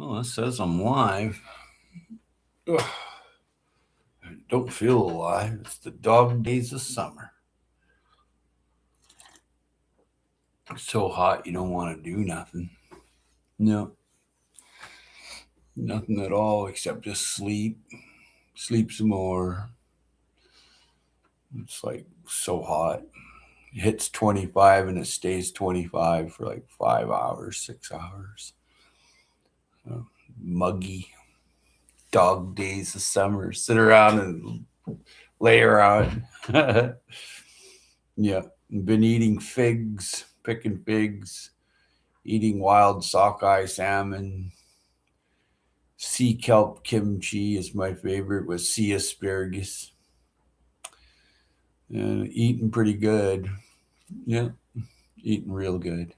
Well, it says I'm live. Ugh, I don't feel alive. It's the dog days of summer. It's so hot you don't want to do nothing. No, nothing at all except just sleep. Sleep some more. It's like so hot. It hits 25 and it stays 25 for like 5 hours, 6 hours. Muggy dog days of summer. Sit around and lay around. Yeah, been eating figs, picking figs, eating wild sockeye salmon. Sea kelp kimchi is my favorite with sea asparagus. And eating pretty good. Yeah, eating real good.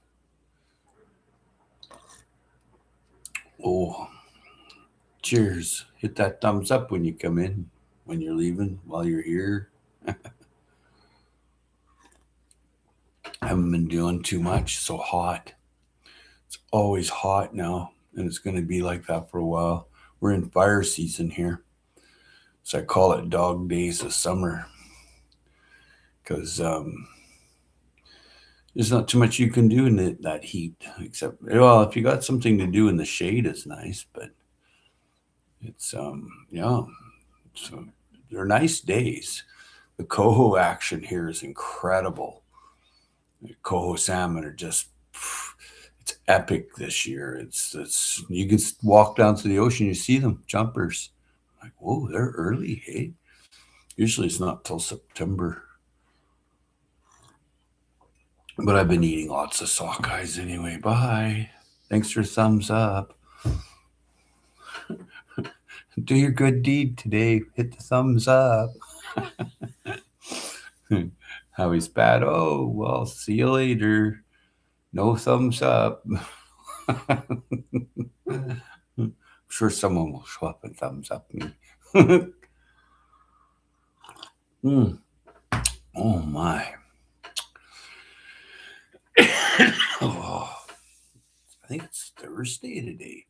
Oh, cheers. Hit that thumbs up when you come in, when you're leaving, while you're here. I haven't been doing too much. So hot. It's always hot now, and it's going to be like that for a while. We're in fire season here. So I call it dog days of summer because there's not too much you can do in that heat, except, well, if you got something to do in the shade, it's nice, but it's, yeah, so they're nice days. The coho action here is incredible. The coho salmon are just, it's epic this year. It's you can walk down to the ocean, you see them jumpers. Like, whoa, they're early, hey. Usually it's not till September. But I've been eating lots of sockeyes anyway. Bye. Thanks for thumbs up. Do your good deed today. Hit the thumbs up. Howie's bad. Oh, well, see you later. No thumbs up. I'm sure someone will show up and thumbs up me. Mm. Oh, my. Oh, I think it's Thursday today.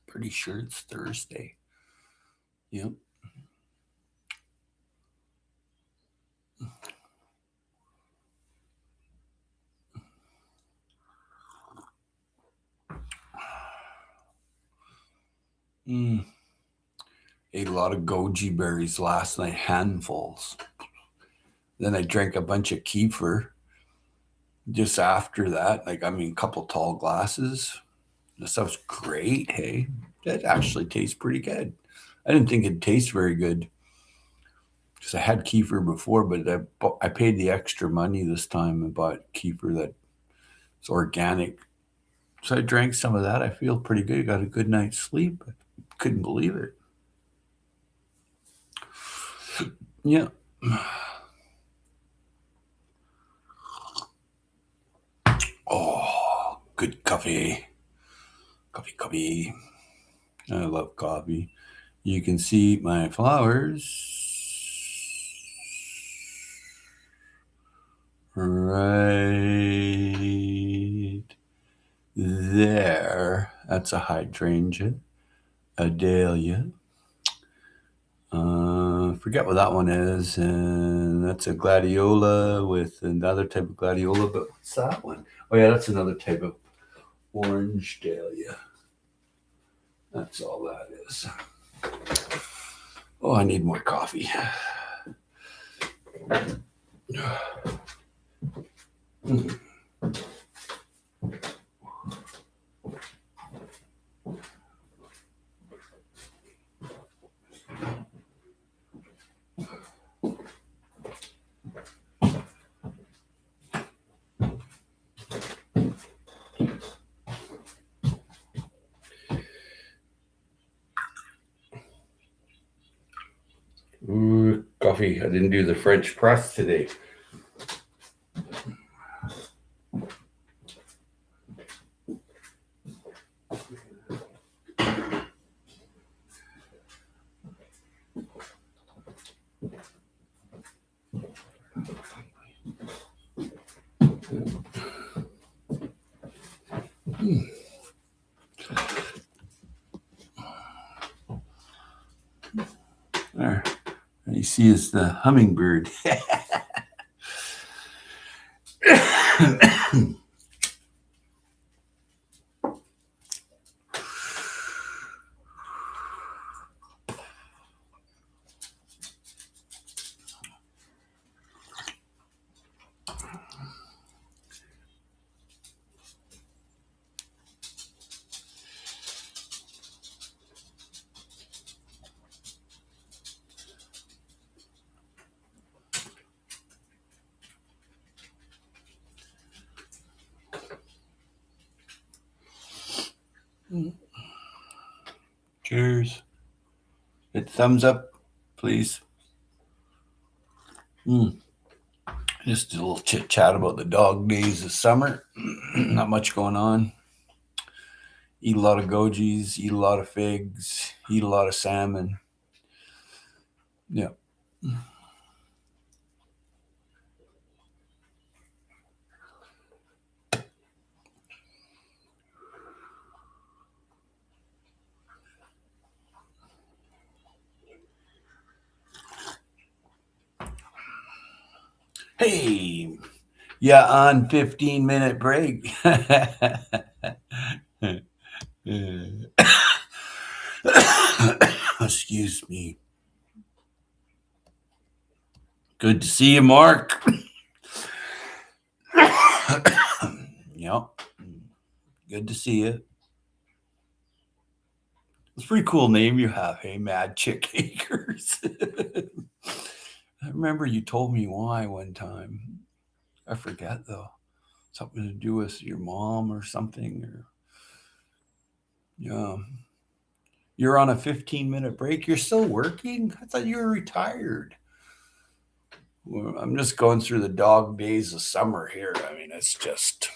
Pretty sure it's Thursday. Yep. Ate a lot of goji berries last night, handfuls. Then I drank a bunch of kefir just after that. Like, I mean, a couple tall glasses. The stuff's great, hey? It actually tastes pretty good. I didn't think it'd taste very good because I had kefir before, but I paid the extra money this time and bought kefir that's organic. So I drank some of that. I feel pretty good. Got a good night's sleep. I couldn't believe it. Yeah. Oh, good coffee. Coffee. I love coffee. You can see my flowers right there. That's a hydrangea, a dahlia. Forget what that one is, and that's a gladiola with another type of gladiola. But what's that one? Oh yeah, that's another type of orange dahlia. That's all that is. Oh, I need more coffee. Ooh, coffee. I didn't do the French press today. You see, it's the hummingbird. Cheers. Hit thumbs up, please. Just a little chit chat about the dog days of summer. Not much going on. Eat a lot of gojis, eat a lot of figs, eat a lot of salmon. Yeah. Hey, yeah, on 15-minute break. Excuse me. Good to see you, Mark. Yep. Good to see you. It's a pretty cool name you have, hey, Mad Chick Acres. I remember you told me why one time. I forget though. Something to do with your mom or something. Or yeah. You're on a 15-minute break. You're still working? I thought you were retired. Well, I'm just going through the dog days of summer here. I mean, it's just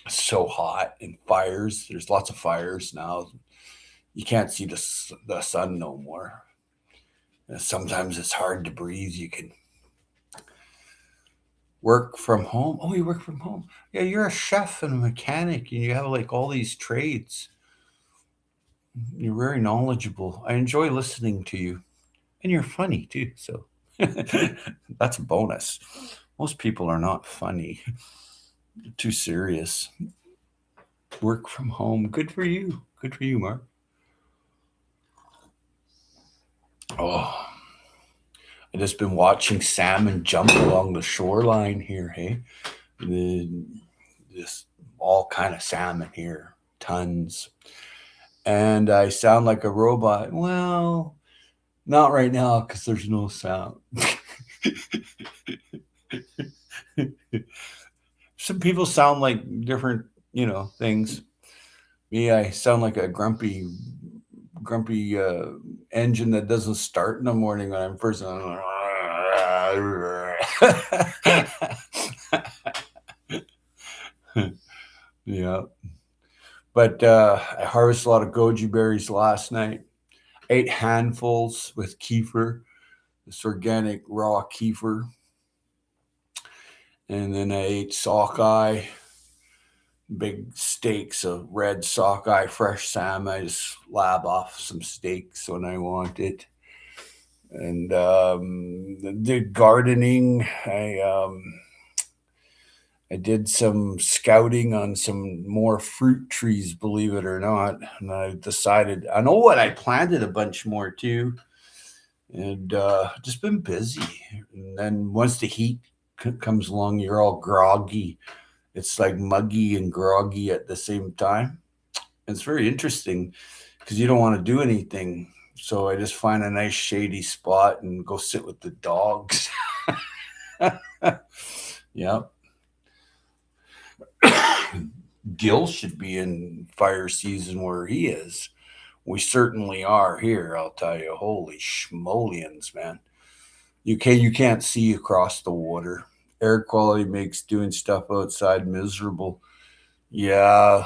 so hot and fires. There's lots of fires now. You can't see the sun no more. And sometimes it's hard to breathe. You can work from home. Oh, you work from home. Yeah, you're a chef and a mechanic, and you have like all these trades. You're very knowledgeable. I enjoy listening to you, and you're funny too. So that's a bonus. Most people are not funny. They're too serious. Work from home. Good for you. Good for you, Mark. Oh, I just been watching salmon jump along the shoreline here. Hey, just all kind of salmon here, tons. And I sound like a robot. Well, not right now because there's no sound. Some people sound like different, things. Me, I sound like a grumpy engine that doesn't start in the morning when I'm first. Yeah, but I harvested a lot of goji berries last night. 8 handfuls with kefir, this organic raw kefir, and then I ate sockeye, big steaks of red sockeye, fresh salmon. I just lab off some steaks when I want it. And did gardening. I did some scouting on some more fruit trees, believe it or not. And I decided, I know what, I planted a bunch more too. And just been busy. And then once the heat comes along, you're all groggy. It's like muggy and groggy at the same time. It's very interesting because you don't want to do anything. So I just find a nice shady spot and go sit with the dogs. Yep. Gil should be in fire season where he is. We certainly are here, I'll tell you. Holy schmolians, man. You can't see across the water. Air quality makes doing stuff outside miserable. Yeah,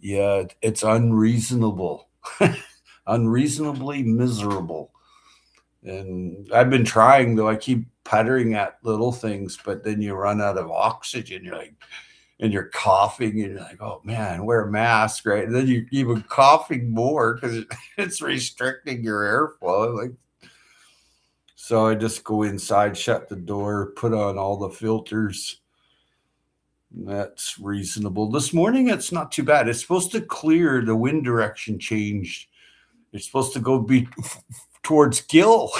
yeah, it's unreasonable. Unreasonably miserable. And I've been trying though. I keep puttering at little things, but then you run out of oxygen. You're like, and you're coughing, and you're like, oh man, wear a mask, right? And then you're even coughing more because it's restricting your airflow. Like, So I just go inside, shut the door, put on all the filters. That's reasonable. This morning, it's not too bad. It's supposed to clear. The wind direction changed. It's supposed to go towards Gill.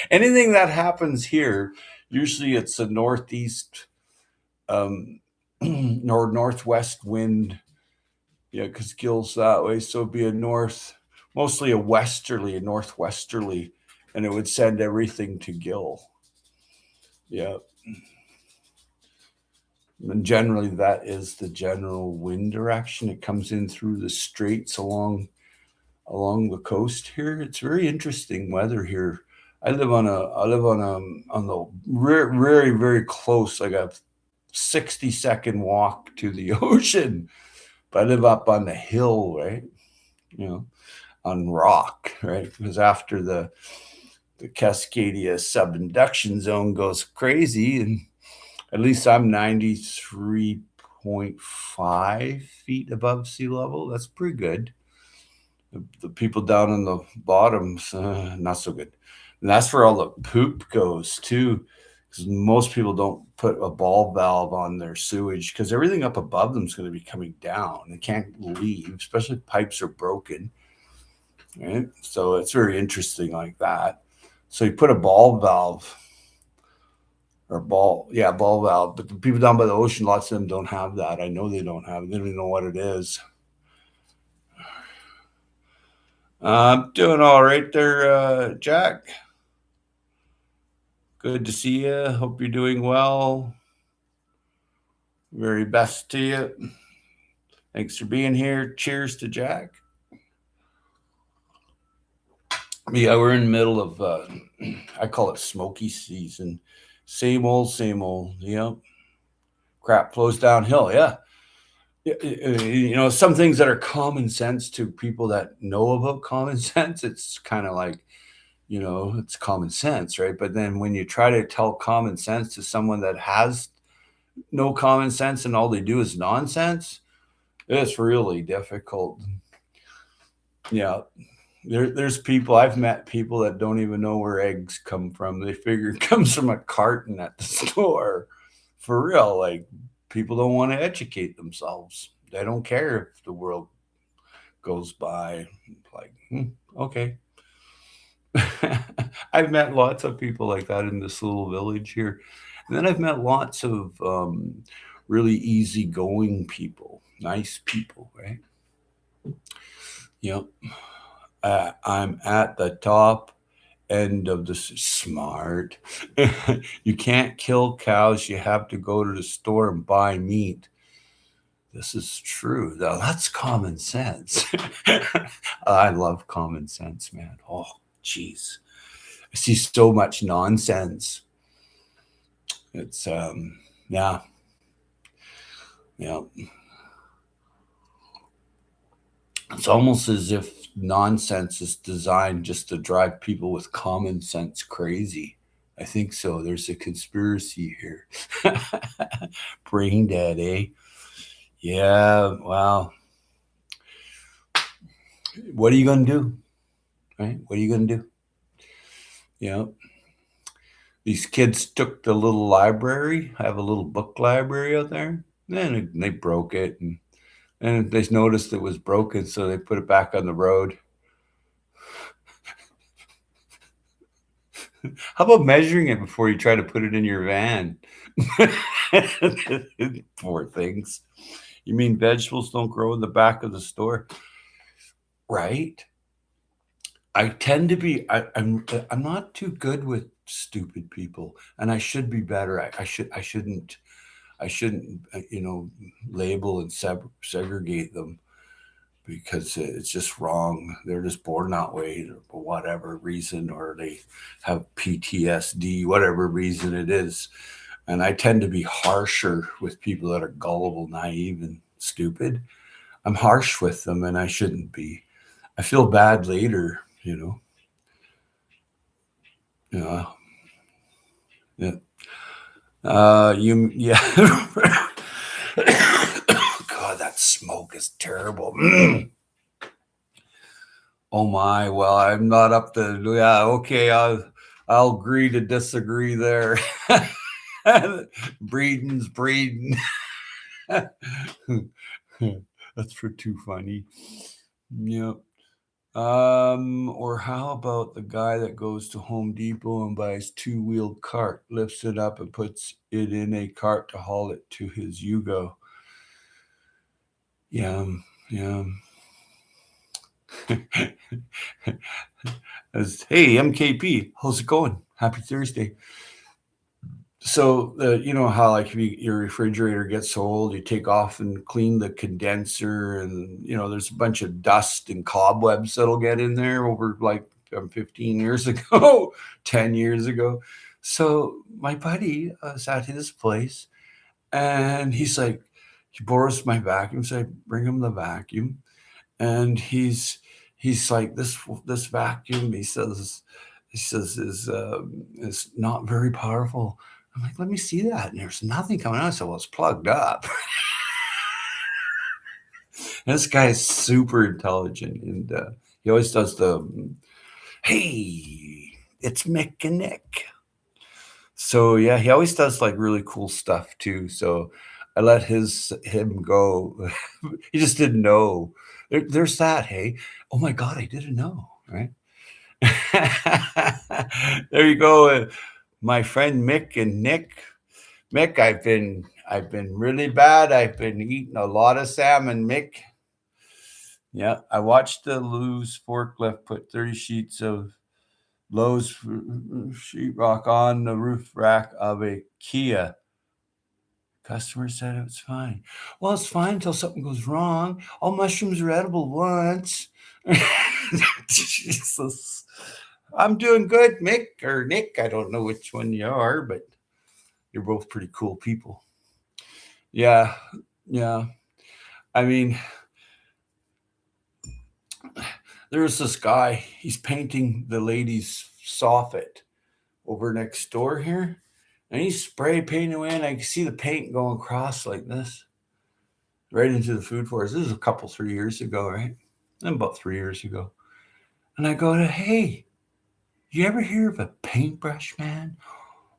Anything that happens here, usually it's a northeast northwest wind. Yeah, because Gill's that way. So it'd be mostly a northwesterly, and it would send everything to Gill. Yeah. And generally, that is the general wind direction. It comes in through the straits along the coast here. It's very interesting weather here. I live on the very, very close, like a 60-second walk to the ocean. But I live up on the hill, right? On rock, right? Because after the Cascadia subinduction zone goes crazy, and at least I'm 93.5 feet above sea level. That's pretty good. The people down on the bottoms, not so good. And that's where all the poop goes too, because most people don't put a ball valve on their sewage because everything up above them is going to be coming down. They can't leave, especially if pipes are broken. Right? So it's very interesting like that. So you put a ball valve ball valve, but the people down by the ocean, lots of them don't have that. I know they don't have it. They don't even know what it is. I'm doing all right there, Jack. Good to see you. Hope you're doing well. Very best to you. Thanks for being here. Cheers to Jack. Yeah, we're in the middle of, I call it smoky season. Same old, same old. Yep. Crap flows downhill. Yeah. Some things that are common sense to people that know about common sense, it's kind of like, it's common sense, right? But then when you try to tell common sense to someone that has no common sense and all they do is nonsense, it's really difficult. Yeah. There's people, I've met people that don't even know where eggs come from. They figure it comes from a carton at the store. For real, like, people don't want to educate themselves. They don't care if the world goes by. Like, okay. I've met lots of people like that in this little village here. And then I've met lots of really easygoing people, nice people, right? Yep. I'm at the top end of the smart. You can't kill cows. You have to go to the store and buy meat. This is true. Now, that's common sense. I love common sense, man. Oh, jeez. I see so much nonsense. It's, yeah. Yeah. It's almost as if nonsense is designed just to drive people with common sense crazy. I think so. There's a conspiracy here. Brain dead, eh? Yeah, well, what are you going to do? Right? What are you going to do? These kids took the little library. I have a little book library out there. And they broke it. And they noticed it was broken, so they put it back on the road. How about measuring it before you try to put it in your van? Poor things. You mean vegetables don't grow in the back of the store? Right? I tend to be, I'm not too good with stupid people, and I should be better. I shouldn't, label and segregate them, because it's just wrong. They're just born that way for whatever reason, or they have PTSD, whatever reason it is. And I tend to be harsher with people that are gullible, naive, and stupid. I'm harsh with them, and I shouldn't be. I feel bad later, Yeah. Yeah. God, that smoke is terrible. Oh my, well, I'm not up to, yeah, okay. I'll agree to disagree there. Breeding's breeding. That's for too funny. Yep. Or how about the guy that goes to Home Depot and buys two-wheeled cart, lifts it up and puts it in a cart to haul it to his Yugo? Yeah, yeah. Hey, MKP, how's it going? Happy Thursday. So, you know how like if your refrigerator gets so old, you take off and clean the condenser, and there's a bunch of dust and cobwebs that'll get in there over like 15 years ago, 10 years ago. So my buddy was at his place, and he's like, he borrows my vacuum, so I bring him the vacuum, and he's like, this vacuum, he says is not very powerful. I'm like, let me see that. And there's nothing coming out. I said, well, it's plugged up. This guy is super intelligent, and he always does hey, it's Mick and Nick. So yeah, he always does like really cool stuff too. So I let him go. He just didn't know. There's that. Hey, oh my God, I didn't know. Right. There you go, my friend Mick and Nick. Mick, I've been really bad. I've been eating a lot of salmon, Mick. Yeah, I watched the Lowe's forklift put 30 sheets of Lowe's sheetrock on the roof rack of a Kia. Customer said it was fine. Well, it's fine until something goes wrong. All mushrooms are edible once. Jesus. I'm doing good, Mick or Nick. I don't know which one you are, but you're both pretty cool people. Yeah, yeah. I mean, there's this guy. He's painting the lady's soffit over next door here, and he's spray painting away, and I can see the paint going across like this, right into the food forest. This is 3 years ago, right? About 3 years ago. And I go to, hey, you ever hear of a paintbrush, man?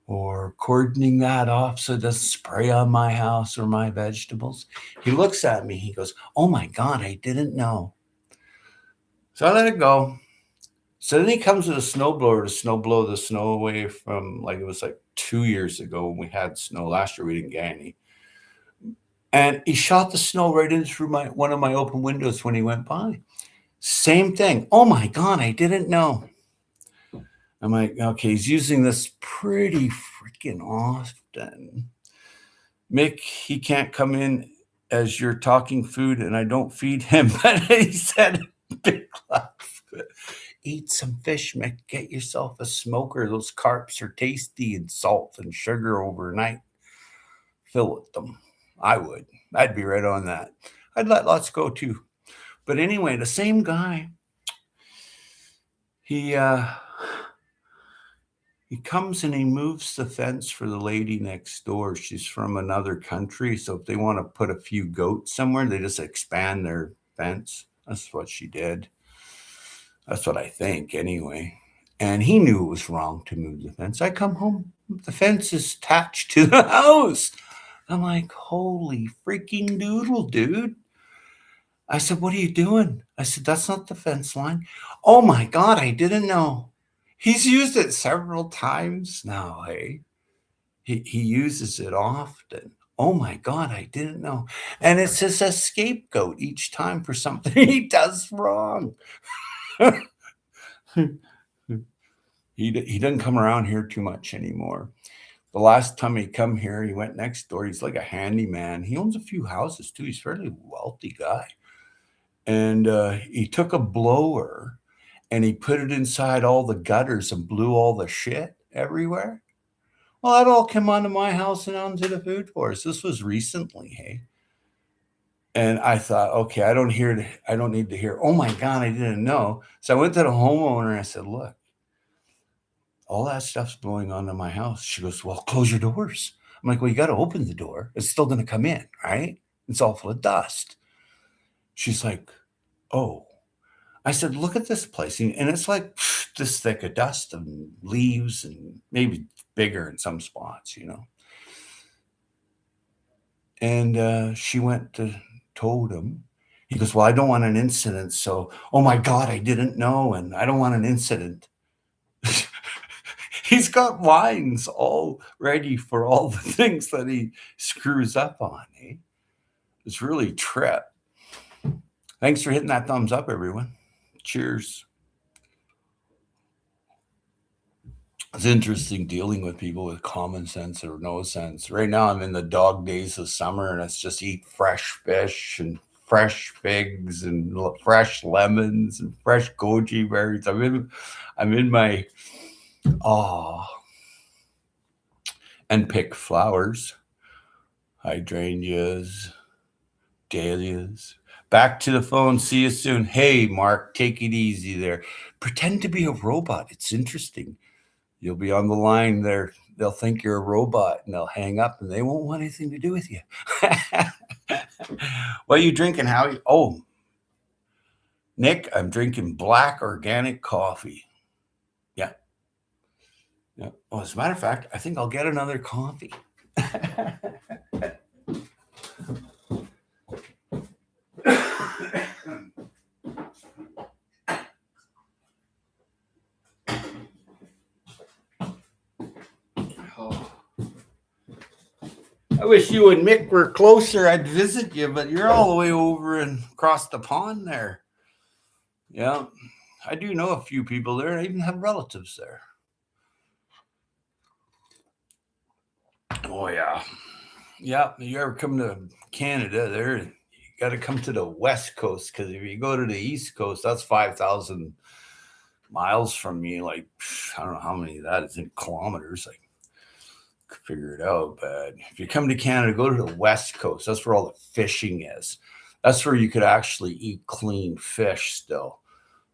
Or cordoning that off so it doesn't spray on my house or my vegetables? He looks at me. He goes, oh my God, I didn't know. So I let it go. So then he comes with a snowblower to snow blow the snow away from, like, it was like 2 years ago when we had snow. Last year we didn't get any. And he shot the snow right in through one of my open windows when he went by. Same thing. Oh my God, I didn't know. I'm like, okay, he's using this pretty freaking often. Mick, he can't come in as you're talking food and I don't feed him. But he said, big laugh. Eat some fish, Mick. Get yourself a smoker. Those carps are tasty, and salt and sugar overnight. Fill with them. I would. I'd be right on that. I'd let lots go too. But anyway, the same guy, he comes and he moves the fence for the lady next door. She's from another country, so if they want to put a few goats somewhere, they just expand their fence. That's what she did. That's what I think, anyway. And he knew it was wrong to move the fence. I come home, the fence is attached to the house. I'm like, holy freaking doodle, dude. I said, what are you doing? I said, that's not the fence line. Oh my God, I didn't know. He's used it several times now, hey? He uses it often. Oh my God, I didn't know. And it's just a scapegoat each time for something he does wrong. He doesn't come around here too much anymore. The last time he come here, he went next door. He's like a handyman. He owns a few houses too. He's a fairly wealthy guy. And he took a blower and he put it inside all the gutters and blew all the shit everywhere. Well, that all came onto my house and onto the food forest. This was recently, hey. And I thought, okay, I don't need to hear, oh my God, I didn't know. So I went to the homeowner and I said, look, all that stuff's blowing onto my house. She goes, well, close your doors. I'm like, well, you got to open the door. It's still going to come in, right? It's all full of dust. She's like, oh. I said, look at this place. And it's like this thick of dust and leaves and maybe bigger in some spots, And she went to told him. He goes, well, I don't want an incident. So, oh my God, I didn't know. And I don't want an incident. He's got lines all ready for all the things that he screws up on. Eh? It's really trip. Thanks for hitting that thumbs up, everyone. Cheers. It's interesting dealing with people with common sense or no sense. Right now, I'm in the dog days of summer, and it's just eat fresh fish and fresh figs and fresh lemons and fresh goji berries. I'm in my and pick flowers, hydrangeas, dahlias. Back to the phone. See you soon. Hey, Mark, take it easy there. Pretend to be a robot. It's interesting. You'll be on the line there. They'll think you're a robot and they'll hang up and they won't want anything to do with you. What are you drinking, Howie? Oh, Nick, I'm drinking black organic coffee. Yeah. Oh, as a matter of fact, I think I'll get another coffee. I wish you and Mick were closer. I'd visit you, but you're all the way over and across the pond there. Yeah, I do know a few people there. I even have relatives there. Oh, yeah. Yeah, you ever come to Canada there, you got to come to the West Coast, because if you go to the East Coast, that's 5,000 miles from me. Like, I don't know how many that is in kilometers. Like, figure it out. But if you come to Canada, go to the West Coast. That's where all the fishing is. That's where you could actually eat clean fish still.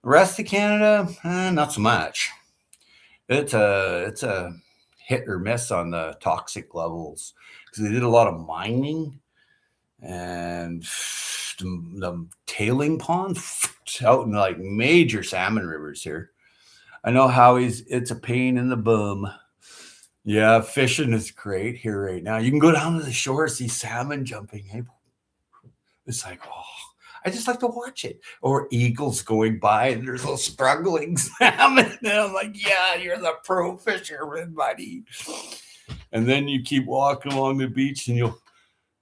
The rest of Canada, not so much. It's a hit or miss on the toxic levels, because they did a lot of mining and the tailing ponds out in like major salmon rivers here. I know how it's a pain in the bum. Yeah, fishing is great here right now. You can go down to the shore, see salmon jumping. Hey, it's like, oh, I just like to watch it. Or eagles going by and there's a struggling salmon. And I'm like, yeah, you're the pro fisherman, buddy. And then you keep walking along the beach and you'll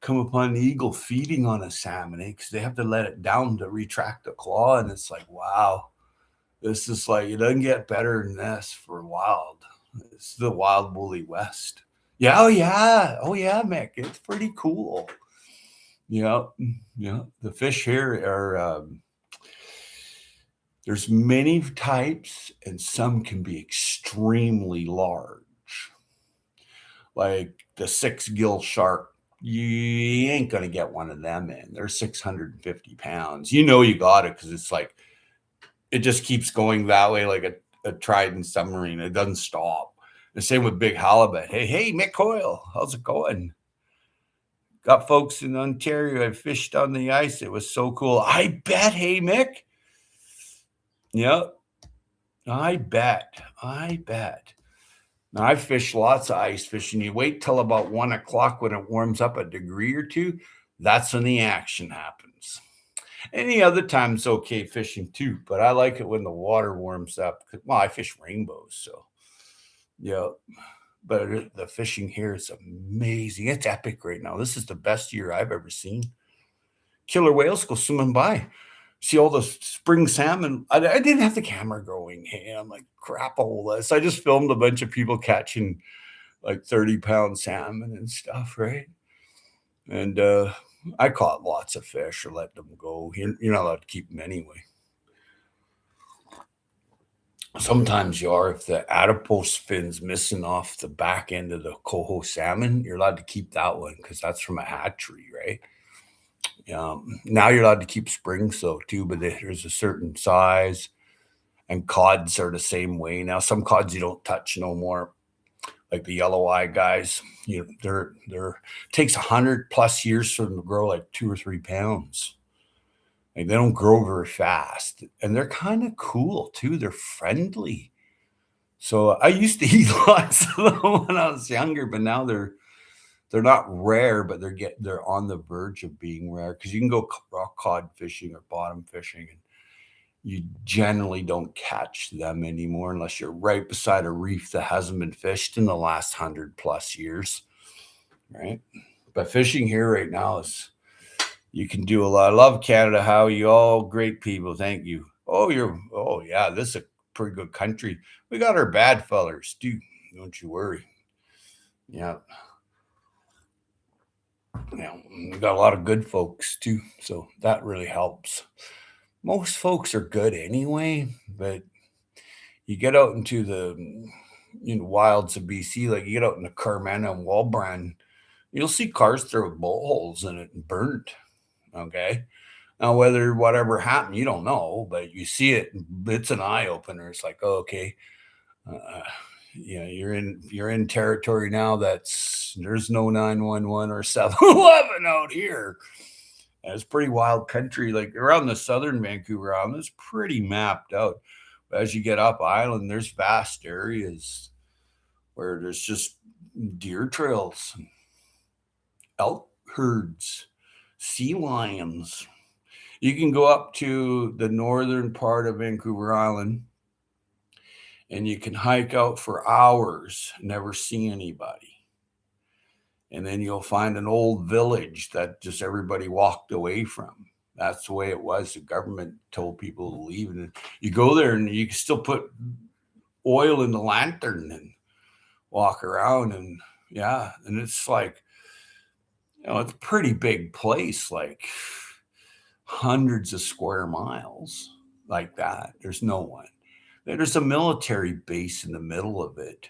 come upon an eagle feeding on a salmon, because they have to let it down to retract the claw. And it's like, wow, this is like, it doesn't get better than this for wild. It's the wild woolly west. Yeah, oh yeah, Mick. It's pretty cool. Yeah. The fish here are there's many types, and some can be extremely large. Like the 6-gill shark, you ain't gonna get one of them in. They're 650 pounds. You got it, because it's like it just keeps going that way, like a Trident submarine. It doesn't stop. The same with big halibut. Hey, Mick Hoyle, how's it going? Got folks in Ontario. I fished on the ice. It was so cool. I bet. Hey, Mick. Yep. I bet. Now, I fish lots of ice fishing. You wait till about 1 o'clock when it warms up a degree or two. That's when the action happens. Any other time it's okay fishing too, but I like it when the water warms up. Well, I fish rainbows, so yeah. But the fishing here is amazing. It's epic right now. This is the best year I've ever seen. Killer whales go swimming by. See all the spring salmon. I didn't have the camera going. Hey, I'm like, crap all this. I just filmed a bunch of people catching like 30-pound salmon and stuff, right? And I caught lots of fish or let them go. You're not allowed to keep them anyway. Sometimes you are. If the adipose fin's missing off the back end of the coho salmon, you're allowed to keep that one, because that's from a hatchery, right? Now you're allowed to keep spring soak too, but there's a certain size, and cods are the same way. Now some cods you don't touch no more, like the yellow eye guys. They're takes 100+ years for them to grow like 2 or 3 pounds. Like, they don't grow very fast, and they're kind of cool too. They're friendly. So I used to eat lots of them when I was younger, but now they're not rare, but they're on the verge of being rare because you can go rock cod fishing or bottom fishing, and you generally don't catch them anymore unless you're right beside a reef that hasn't been fished in the last 100+ years, right? But fishing here right now is you can do a lot. I love Canada. How you all great people. Thank you. Oh yeah, this is a pretty good country. We got our bad fellers too. Don't you worry. Yeah. Yeah. We got a lot of good folks too. So that really helps. Most folks are good anyway, but you get out into the wilds of BC, like you get out into Carmena and Walbrand, you'll see cars throw bullet holes in it and burnt. Okay. Now, whether whatever happened, you don't know, but you see it. It's an eye opener. It's like, oh, okay, uh, you're in territory now. There's no 911 or 711 out here. And it's pretty wild country. Like around the southern Vancouver Island, it's pretty mapped out. But as you get up island, there's vast areas where there's just deer trails, elk herds, sea lions. You can go up to the northern part of Vancouver Island and you can hike out for hours, never see anybody. And then you'll find an old village that just everybody walked away from. That's the way it was. The government told people to leave. And you go there and you can still put oil in the lantern and walk around. And yeah, and it's like, it's a pretty big place, like hundreds of square miles like that. There's no one. There's a military base in the middle of it.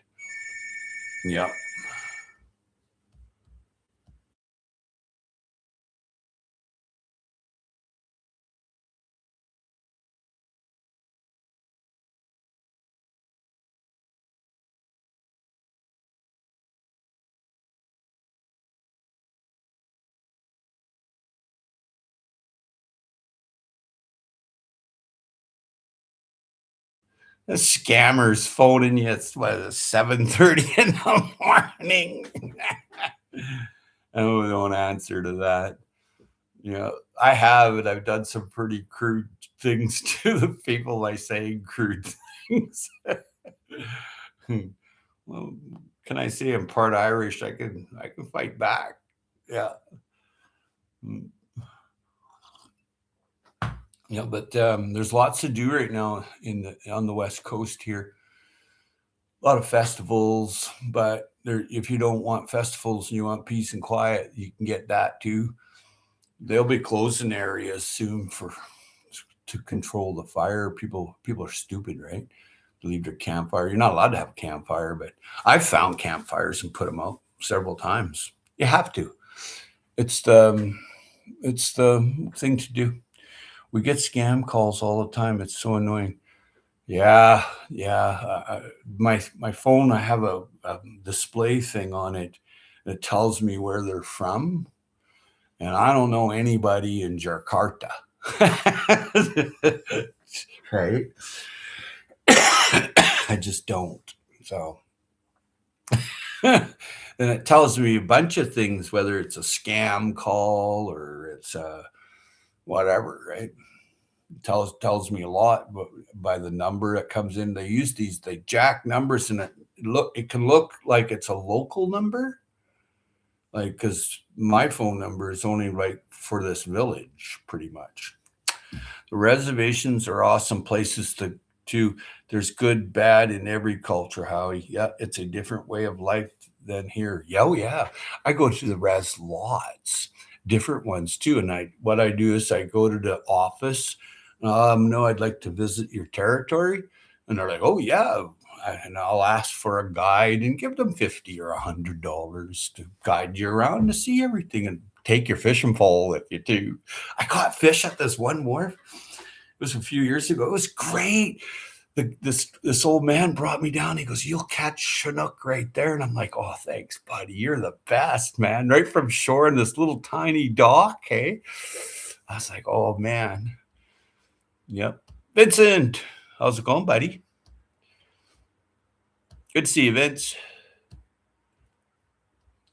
Yeah. The scammers phoning you at 7:30 in the morning. Oh, don't answer to that. I have, and I've done some pretty crude things to the people by saying crude things. Well, can I say I'm part Irish? I can fight back. Yeah. Mm. Yeah, but there's lots to do right now on the West Coast here. A lot of festivals, but if you don't want festivals and you want peace and quiet, you can get that too. They'll be closing areas soon to control the fire. People are stupid, right? To leave their campfire. You're not allowed to have a campfire, but I've found campfires and put them out several times. You have to. It's the thing to do. We get scam calls all the time. It's so annoying. Yeah, yeah. My phone, I have a display thing on it that tells me where they're from, and I don't know anybody in Jakarta. Right? I just don't. So, and it tells me a bunch of things, whether it's a scam call or it's a whatever, right? Tells me a lot by the number that comes in. They jack numbers, and it can look like it's a local number, like because my phone number is only right for this village, pretty much. The reservations are awesome places to. There's good, bad in every culture, Howie. Yeah, it's a different way of life than here. Yeah, oh yeah. I go to the res lots, different ones too. And what I do is I go to the office. No, I'd like to visit your territory. And they're like, oh yeah. And I'll ask for a guide and give them $50 or $100 to guide you around to see everything and take your fishing pole if you do. I caught fish at this one wharf. It was a few years ago. It was great. This old man brought me down. He goes, "You'll catch Chinook right there." And I'm like, "Oh, thanks, buddy. You're the best, man." Right from shore in this little tiny dock. Hey, I was like, "Oh man." Yep. Vincent, how's it going, buddy? Good to see you, Vince.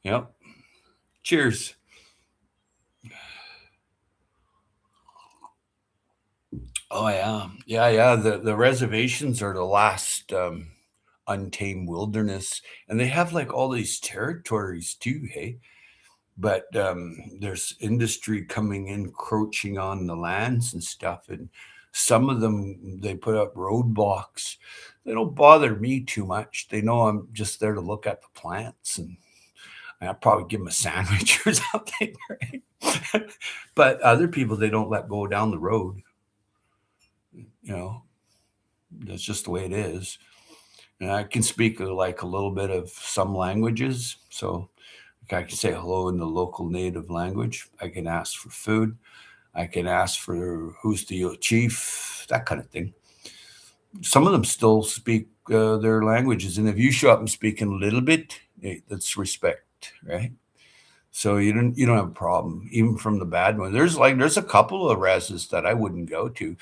Yep. Cheers. Oh yeah. The reservations are the last untamed wilderness, and they have like all these territories too. Hey, but there's industry coming in, encroaching on the lands and stuff, and some of them they put up roadblocks. They don't bother me too much. They know I'm just there to look at the plants, and I'll probably give them a sandwich or something, right? But other people they don't let go down the road. You know, that's just the way it is. And I can speak like a little bit of some languages, so I can say hello in the local native language. I can ask for food. I can ask for who's the chief, that kind of thing. Some of them still speak their languages, and if you show up and speak in a little bit, that's respect, right? So you don't have a problem, even from the bad one. There's a couple of reses that I wouldn't go to,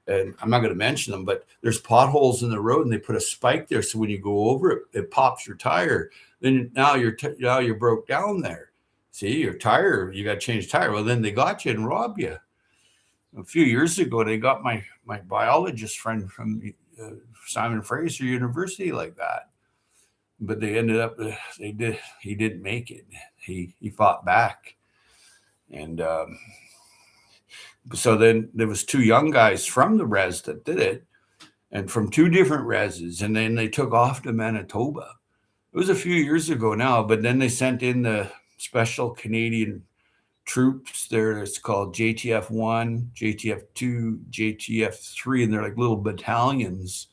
and I'm not going to mention them, but there's potholes in the road, and they put a spike there, so when you go over it, it pops your tire. Then now you're broke down there. See, your tire, you got to change the tire. Well, then they got you and robbed you. A few years ago, they got my biologist friend from Simon Fraser University like that, but they ended up he didn't make it. He fought back, and so then there was two young guys from the res that did it, and from two different reses, and then they took off to Manitoba. It was a few years ago now, but then they sent in the special Canadian troops there. It's called JTF 1, JTF 2, JTF 3, and they're like little battalions.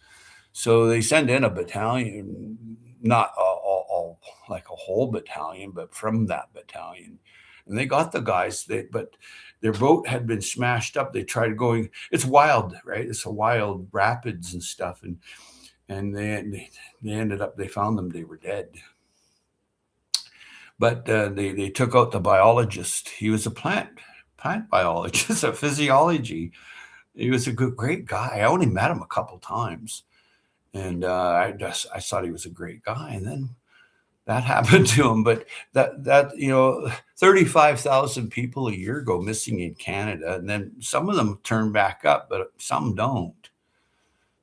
So they send in a battalion, not all like a whole battalion, but from that battalion. And they got the guys, but their boat had been smashed up. They tried going, it's wild, right? It's a wild rapids and stuff. And they ended up, they found them, they were dead. But they took out the biologist. He was a plant biologist, a physiology. He was a great guy. I only met him a couple times, and I thought he was a great guy. And then that happened to him. But that 35,000 people a year go missing in Canada, and then some of them turn back up, but some don't.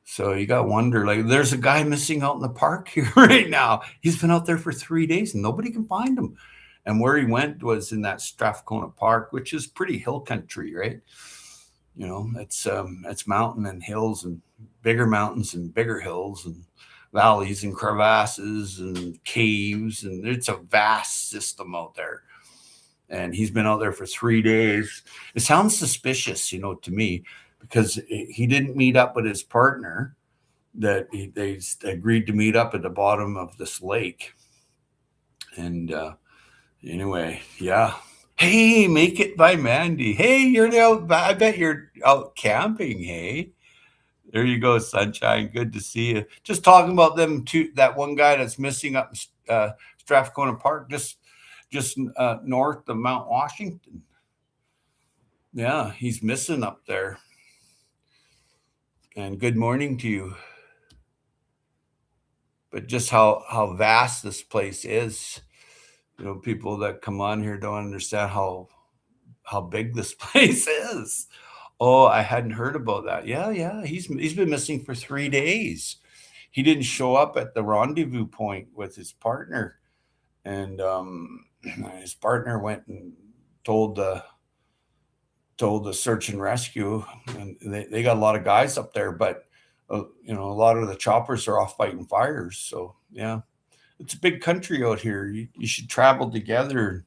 So you got to wonder, like, there's a guy missing out in the park here right now. He's been out there for 3 days and nobody can find him. And where he went was in that Strathcona Park, which is pretty hill country, right? It's mountain and hills and bigger mountains and bigger hills and valleys and crevasses and caves. And it's a vast system out there. And he's been out there for 3 days. It sounds suspicious, to me, because he didn't meet up with his partner, that they agreed to meet up at the bottom of this lake. And anyway, yeah. Hey, Make It by Mandy. Hey, you're out. I bet you're out camping. Hey, there you go, sunshine. Good to see you. Just talking about them two. That one guy that's missing up in Strathcona Park, just north of Mount Washington. Yeah, he's missing up there. And good morning to you. But just how vast this place is, people that come on here don't understand how big this place is. Oh, I hadn't heard about that. Yeah, he's been missing for 3 days. He didn't show up at the rendezvous point with his partner, and his partner went and told the search and rescue, and they got a lot of guys up there, but a lot of the choppers are off fighting fires. So yeah, it's a big country out here. You should travel together.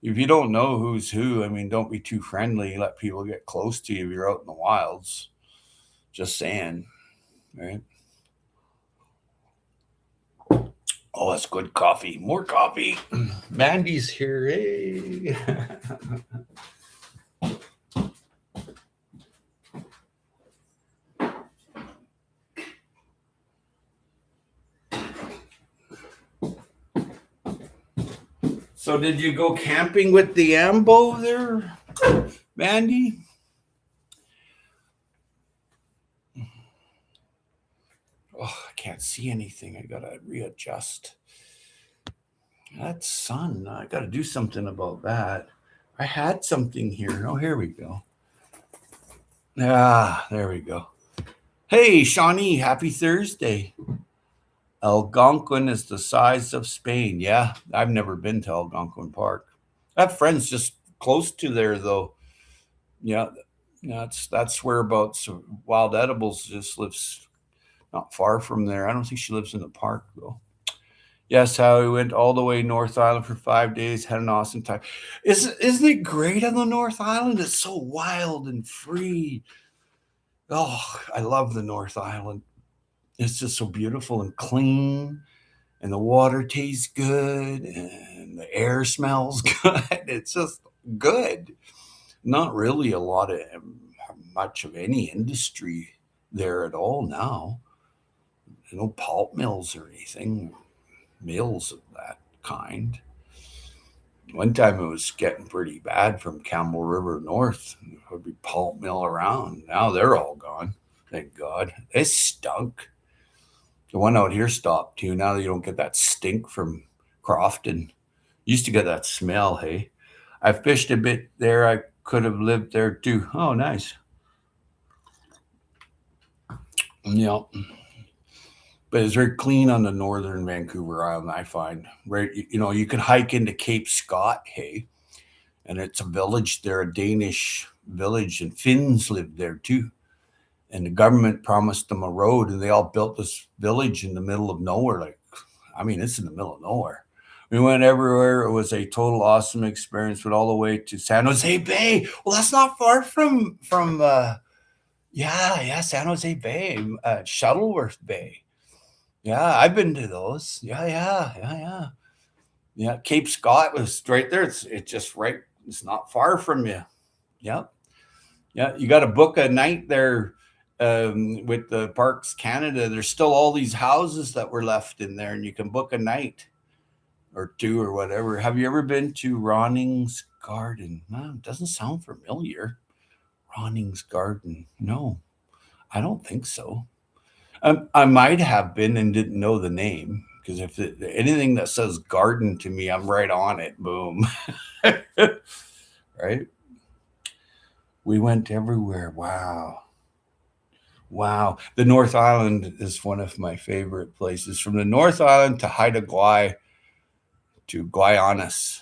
If you don't know who's who, don't be too friendly. Let people get close to you if you're out in the wilds. Just saying, right? Oh, that's good coffee. More coffee. Mandy's here. Hey. So did you go camping with the Ambo there, Mandy? Oh, I can't see anything. I gotta readjust. That sun. I gotta do something about that. I had something here. Oh, here we go. Ah, there we go. Hey, Shawnee, happy Thursday. Algonquin is the size of Spain. Yeah, I've never been to Algonquin Park. I have friends just close to there, though. Yeah, that's whereabouts. Wild Edibles just lives not far from there. I don't think she lives in the park, though. Yes, how we went all the way North Island for 5 days, had an awesome time. Isn't it great on the North Island? It's so wild and free. Oh, I love the North Island. It's just so beautiful and clean, and the water tastes good, and the air smells good. It's just good. Not really a lot of much of any industry there at all now. No pulp mills or anything, mills of that kind. One time it was getting pretty bad from Campbell River north. There would be pulp mill around. Now they're all gone. Thank God. It stunk. The one out here stopped too. Now you don't get that stink from Crofton. Used to get that smell, hey. I fished a bit there. I could have lived there too. Oh, nice. Yeah. But it's very clean on the northern Vancouver Island, I find. Right, you can hike into Cape Scott, hey, and it's a village there, a Danish village, and Finns lived there too. And the government promised them a road, and they all built this village in the middle of nowhere. Like, I mean, it's in the middle of nowhere. We went everywhere. It was a total awesome experience. Went all the way to San Jose Bay. Well, that's not far from yeah, San Jose Bay, Shuttleworth Bay. Yeah, I've been to those. Yeah. Cape Scott was right there. It's just right. It's not far from you. Yep. Yeah, you got to book a night there with the Parks Canada. There's still all these houses that were left in there, and you can book a night or two or whatever. Have you ever been to Roning's Garden? No, it doesn't sound familiar. Roning's Garden. No, I don't think so. I might have been and didn't know the name because anything that says garden to me, I'm right on it. Boom. Right? We went everywhere. Wow. Wow. The North Island is one of my favorite places. From the North Island to Haida Gwaii to Guayanas.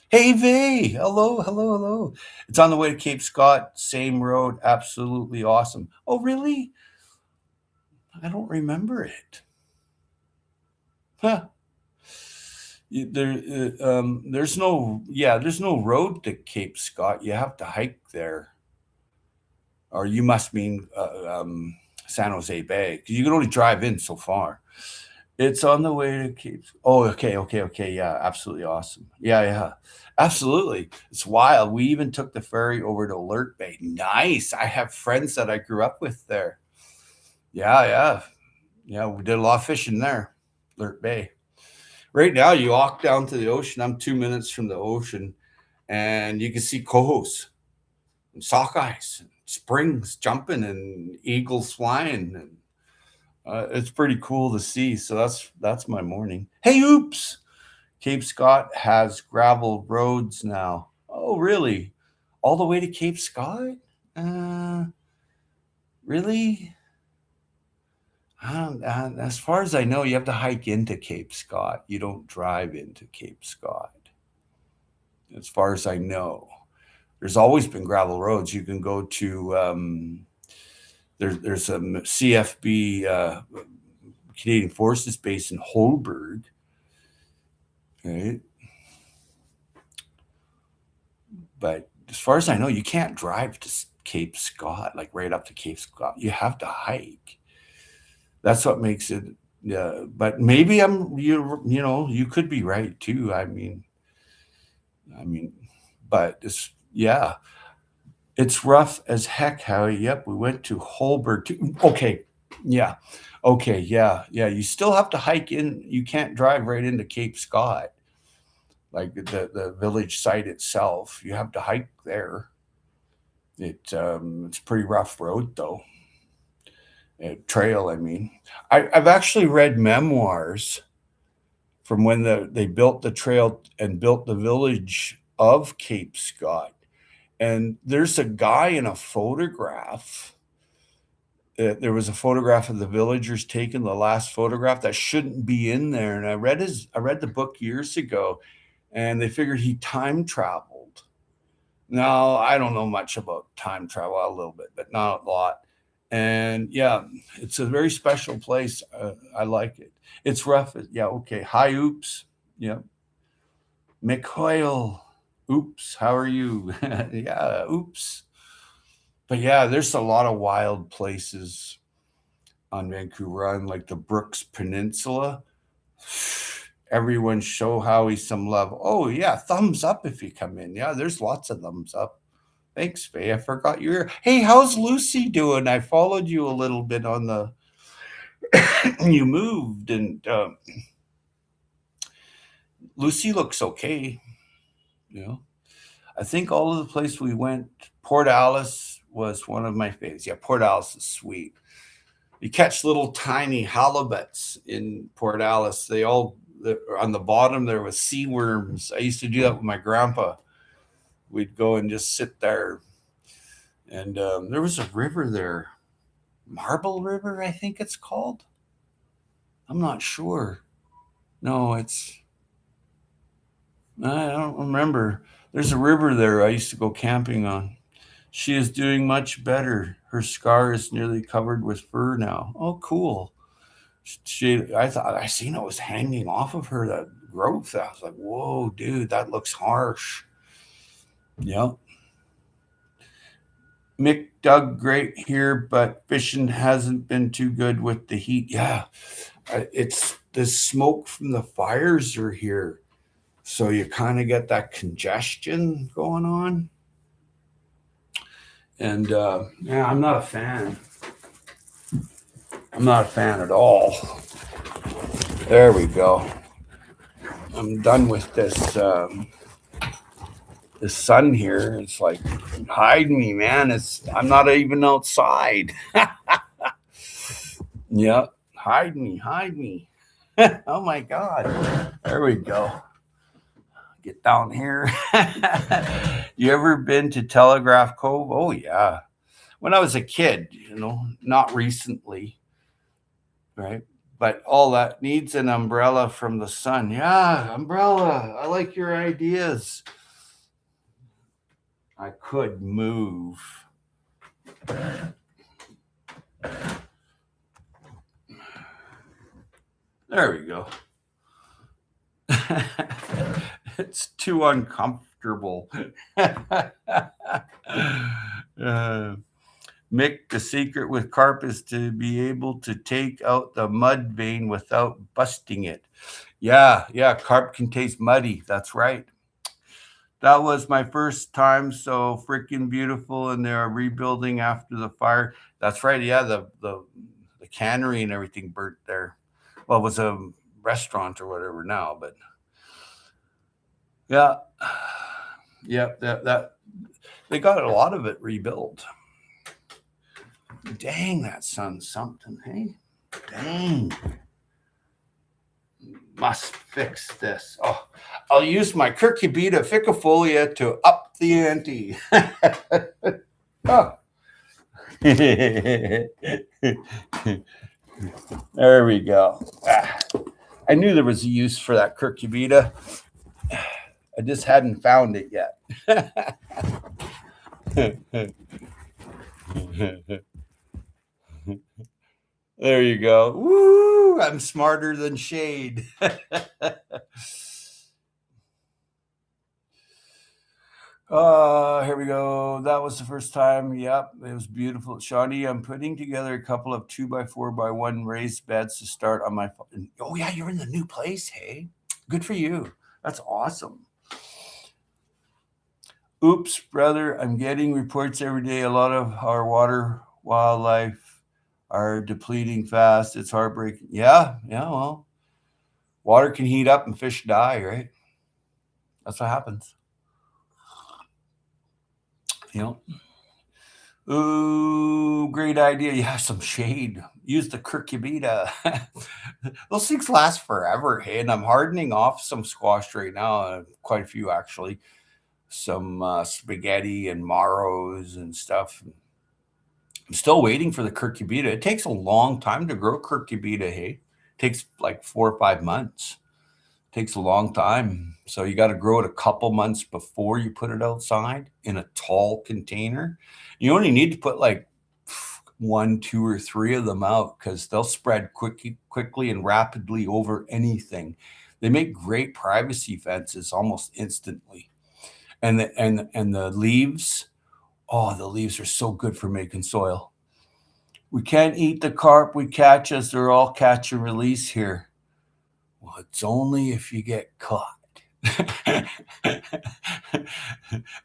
Hey, Vay. Hello, hello, hello. It's on the way to Cape Scott. Same road. Absolutely awesome. Oh, really? I don't remember it. Huh. There's no road to Cape Scott. You have to hike there, or you must mean San Jose Bay because you can only drive in so far. It's on the way to Cape. Oh, okay. Yeah, absolutely awesome. Yeah, absolutely. It's wild. We even took the ferry over to Alert Bay. Nice. I have friends that I grew up with there. Yeah. We did a lot of fishing there, Alert Bay. Right now, you walk down to the ocean. I'm 2 minutes from the ocean, and you can see cohos and sockeyes, and springs jumping, and eagles flying, and it's pretty cool to see. So that's my morning. Hey, oops! Cape Scott has gravel roads now. Oh, really? All the way to Cape Scott? Really? As far as I know, you have to hike into Cape Scott. You don't drive into Cape Scott. As far as I know, there's always been gravel roads. You can go to there's a CFB Canadian Forces base in Holberg, right? But as far as I know, you can't drive to Cape Scott, like right up to Cape Scott. You have to hike. That's what makes it. But maybe you could be right too. I mean, but it's rough as heck, Howie. Yep, we went to Holberg too. Okay, yeah, okay, yeah. You still have to hike in. You can't drive right into Cape Scott, like the village site itself. You have to hike there. It's pretty rough road though. trail. I mean, I've actually read memoirs from when they built the trail and built the village of Cape Scott. And there's a guy in a photograph. There was a photograph of the villagers taken, the last photograph that shouldn't be in there. And I read the book years ago, and they figured he time traveled. Now, I don't know much about time travel, a little bit, but not a lot. And yeah, it's a very special place. I like it. It's rough. Yeah, okay. Hi, oops. Yeah. Mick Hoyle. Oops. How are you? Yeah, oops. But yeah, there's a lot of wild places on Vancouver Island, like the Brooks Peninsula. Everyone show Howie some love. Oh yeah, thumbs up if you come in. Yeah, there's lots of thumbs up. Thanks, Faye. I forgot you were. Hey, how's Lucy doing? I followed you a little bit on the. You moved, and Lucy looks okay. You know, I think all of the place we went, Port Alice was one of my favorites. Yeah, Port Alice is sweet. You catch little tiny halibuts in Port Alice. They all on the bottom there was sea worms. I used to do that with my grandpa. We'd go and just sit there, and there was a river there, Marble River, I think it's called. I'm not sure. No, I don't remember. There's a river there I used to go camping on. She is doing much better. Her scar is nearly covered with fur now. Oh, cool. I thought I seen it was hanging off of her, that growth. I was like, whoa, dude, that looks harsh. Yep. Mick dug great here, but fishing hasn't been too good with the heat. Yeah, it's the smoke from the fires are here. So you kind of get that congestion going on. And yeah, I'm not a fan. I'm not a fan at all. There we go. I'm done with this. This sun here. It's like, hide me, man. I'm not even outside. Yeah, hide me, hide me. Oh my God. There we go. Get down here. You ever been to Telegraph Cove? Oh yeah. When I was a kid, not recently, right? But all that needs an umbrella from the sun. Yeah, umbrella. I like your ideas. I could move. There we go. It's too uncomfortable. Mick, the secret with carp is to be able to take out the mud vein without busting it. Yeah, carp can taste muddy. That's right. That was my first time, so freaking beautiful, and they're rebuilding after the fire. That's right. Yeah, the cannery and everything burnt there. Well, it was a restaurant or whatever now, but yeah, that they got a lot of it rebuilt. Dang, that sun's something, hey? Dang. Must fix this. Oh, I'll use my Cucurbita ficifolia to up the ante. Oh. There we go. I knew there was a use for that Cucurbita. I just hadn't found it yet. There you go. Woo! I'm smarter than Shade. Here we go. That was the first time. Yep, it was beautiful. Shawnee, I'm putting together a couple of 2x4x1 raised beds to start on my. Oh yeah, you're in the new place. Hey, good for you. That's awesome. Oops, brother. I'm getting reports every day. A lot of our water wildlife are depleting fast. It's heartbreaking. Yeah. Well, water can heat up and fish die, right? That's what happens. Ooh, great idea. Yeah, some shade. Use the curcubita. Those things last forever. Hey, and I'm hardening off some squash right now. Quite a few actually. Some spaghetti and marrows and stuff. I'm still waiting for the curcubita. It takes a long time to grow curcubita. Hey, it takes like 4 or 5 months. It takes a long time. So you got to grow it a couple months before you put it outside in a tall container. You only need to put like one, two, or three of them out because they'll spread quickly and rapidly over anything. They make great privacy fences almost instantly. And the leaves, oh, the leaves are so good for making soil. We can't eat the carp we catch as they're all catch and release here. Well, it's only if you get caught.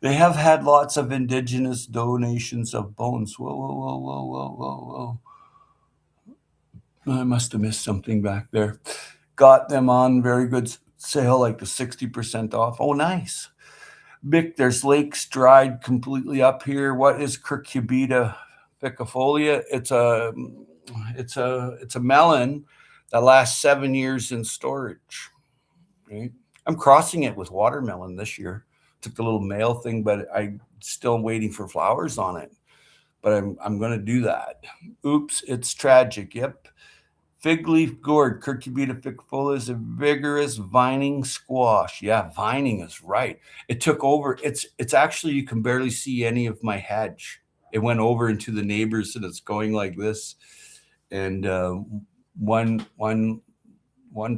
They have had lots of indigenous donations of bones. Whoa, whoa, whoa, whoa, whoa, whoa, whoa. I must have missed something back there. Got them on very good sale, like the 60% off. Oh, nice. Mick, there's lakes dried completely up here. What is Curcubita ficafolia? It's a melon that lasts 7 years in storage. Right? I'm crossing it with watermelon this year. Took the little male thing, but I'm still waiting for flowers on it. But I'm going to do that. Oops, it's tragic. Yep. Fig leaf gourd, Curcubita ficafolia is a vigorous vining squash. Yeah, vining is right. It took over. It's actually, you can barely see any of my hedge. It went over into the neighbors and it's going like this. And one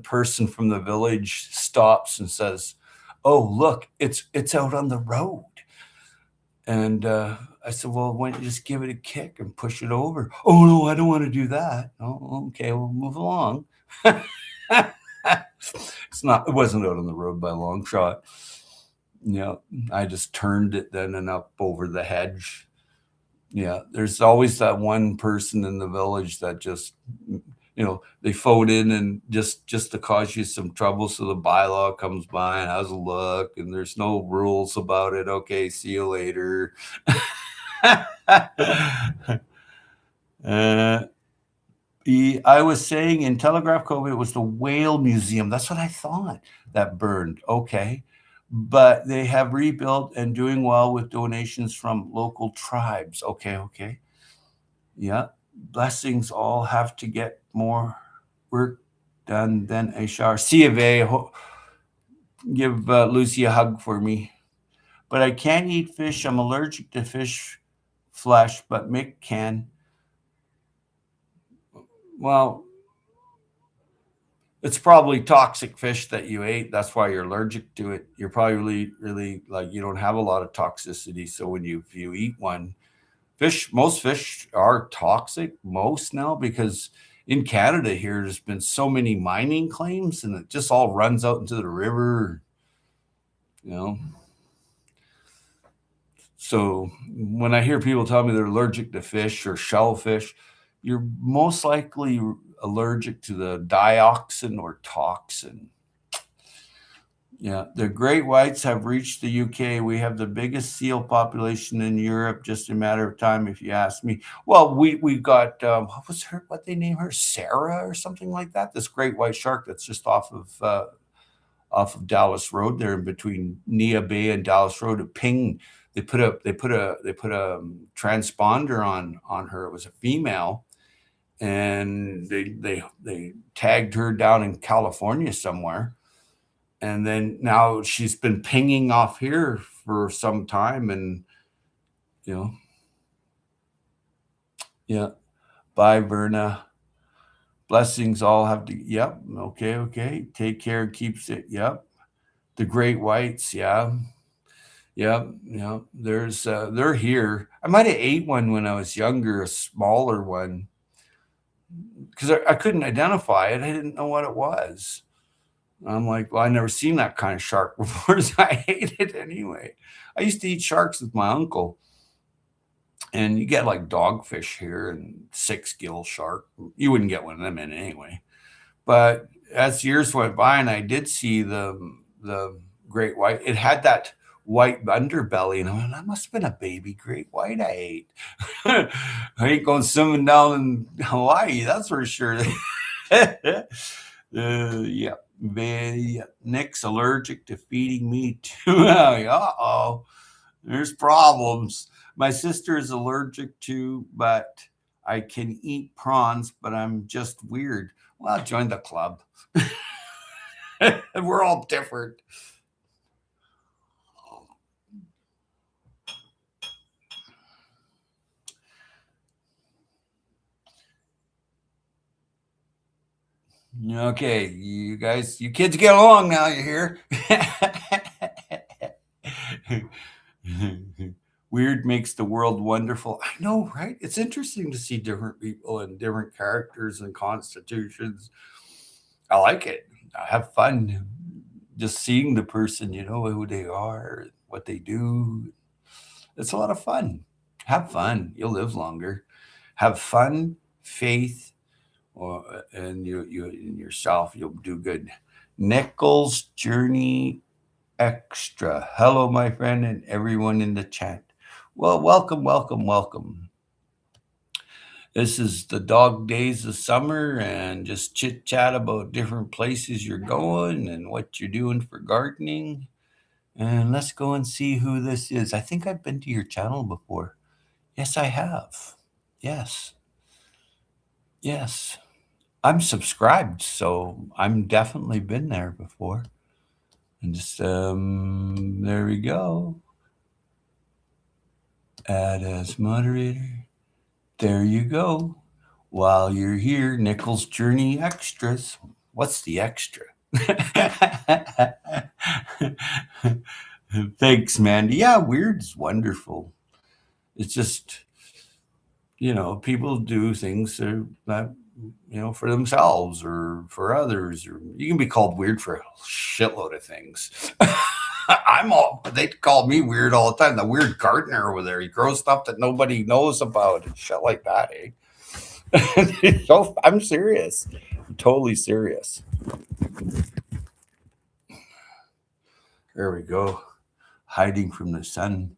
person from the village stops and says, "Oh, look, it's out on the road." And I said, "Well, why don't you just give it a kick and push it over?" "Oh, no, I don't want to do that." "Oh, okay, we'll move along." It wasn't out on the road by a long shot. Yeah, I just turned it then and up over the hedge. Yeah, there's always that one person in the village that just, they phone in and just to cause you some trouble. So the bylaw comes by and has a look, and there's no rules about it. Okay, see you later. I was saying in Telegraph Cove, it was the Whale Museum. That's what I thought that burned. Okay. But they have rebuilt and doing well with donations from local tribes. Okay. Yeah. Blessings all have to get more work done than a shower. C of A, give Lucy a hug for me. But I can't eat fish. I'm allergic to fish flesh, but Mick can. Well, it's probably toxic fish that you ate. That's why you're allergic to it. You're probably really, really like you don't have a lot of toxicity. So if you eat one, most fish are toxic, most now, because in Canada here, there's been so many mining claims and it just all runs out into the river, you know. So when I hear people tell me they're allergic to fish or shellfish, you're most likely allergic to the dioxin or toxin. Yeah, the great whites have reached the UK. We have the biggest seal population in Europe. Just a matter of time, if you ask me. Well, we've got what they name her, Sarah or something like that. This great white shark that's just off of Dallas Road there, in between Nia Bay and Dallas Road. At Ping, they put a transponder on her. It was a female, and they tagged her down in California somewhere. And then now she's been pinging off here for some time, and yeah. Bye, Verna. Blessings all have to. Yep. Okay. Take care. Keeps it. Yep. The great whites. Yeah. Yep. They're here. I might have ate one when I was younger, a smaller one, because I couldn't identify it. I didn't know what it was. I'm like, well, I never seen that kind of shark before, so I hate it anyway. I used to eat sharks with my uncle, and you get like dogfish here and 6-gill shark. You wouldn't get one of them in anyway. But as years went by, and I did see the great white, it had that white underbelly, and I went, that must have been a baby great white I ate. I ain't going swimming down in Hawaii, that's for sure. Yeah. Nick's allergic to feeding me too. Uh-oh. There's problems. My sister is allergic to, but I can eat prawns, but I'm just weird. Well, join the club. We're all different. Okay, you guys, you kids get along now, you hear? Weird makes the world wonderful. I know, right? It's interesting to see different people and different characters and constitutions. I like it. I have fun just seeing the person, who they are, what they do. It's a lot of fun. Have fun. You'll live longer. Have fun, faith, and you in yourself. You'll do good. Nichols Journey Extra. Hello, my friend, and everyone in the chat. Well, welcome, welcome, welcome. This is the dog days of summer and just chit chat about different places you're going and what you're doing for gardening. And let's go and see who this is. I think I've been to your channel before. Yes, I have. Yes. Yes. I'm subscribed, so I'm definitely been there before. And just there we go. Add as moderator. There you go. While you're here, Nichols Journey Extras. What's the extra? Thanks, Mandy. Yeah, weird's wonderful. It's just, people do things that, for themselves or for others. Or you can be called weird for a shitload of things. They call me weird all the time. The weird gardener over there. He grows stuff that nobody knows about and shit like that, eh? So I'm serious. I'm totally serious. There we go. Hiding from the sun.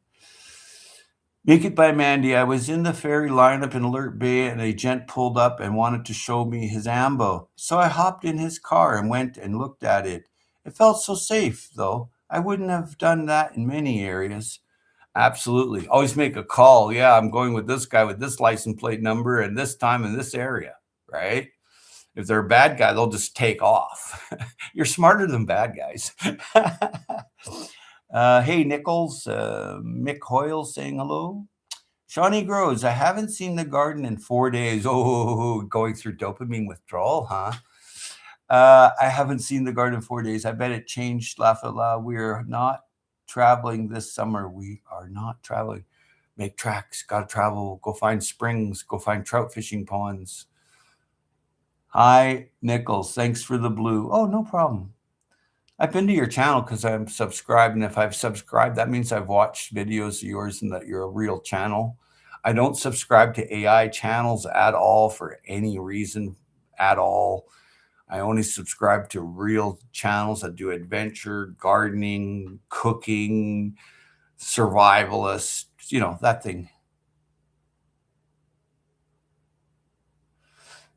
Make It by Mandy. I was in the ferry lineup in Alert Bay and a gent pulled up and wanted to show me his ambo. So I hopped in his car and went and looked at it. It felt so safe, though. I wouldn't have done that in many areas. Absolutely. Always make a call. Yeah, I'm going with this guy with this license plate number and this time in this area, right? If they're a bad guy, they'll just take off. You're smarter than bad guys. Hey, Nichols, Mick Hoyle saying hello. Shawnee Grows, I haven't seen the garden in 4 days. Oh, going through dopamine withdrawal, huh? I haven't seen the garden in 4 days. I bet it changed, Lafala. We're not traveling this summer. We are not traveling. Make tracks, gotta travel, go find springs, go find trout fishing ponds. Hi, Nichols. Thanks for the blue. Oh, no problem. I've been to your channel because I'm subscribed, and if I've subscribed, that means I've watched videos of yours and that you're a real channel. I don't subscribe to AI channels at all for any reason at all. I only subscribe to real channels that do adventure, gardening, cooking, survivalist, that thing.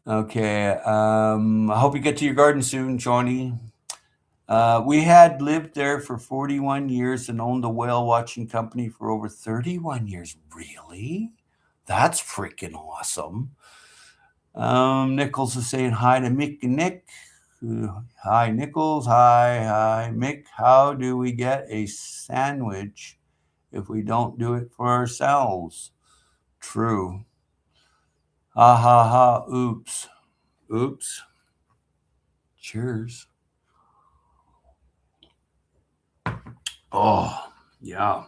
Okay. I hope you get to your garden soon, Johnny. We had lived there for 41 years and owned a whale watching company for over 31 years. Really? That's freaking awesome. Nichols is saying hi to Mick and Nick. Hi, Nichols. Hi, Mick. How do we get a sandwich if we don't do it for ourselves? True. Ha ha ha. Oops. Oops. Cheers. Oh, yeah.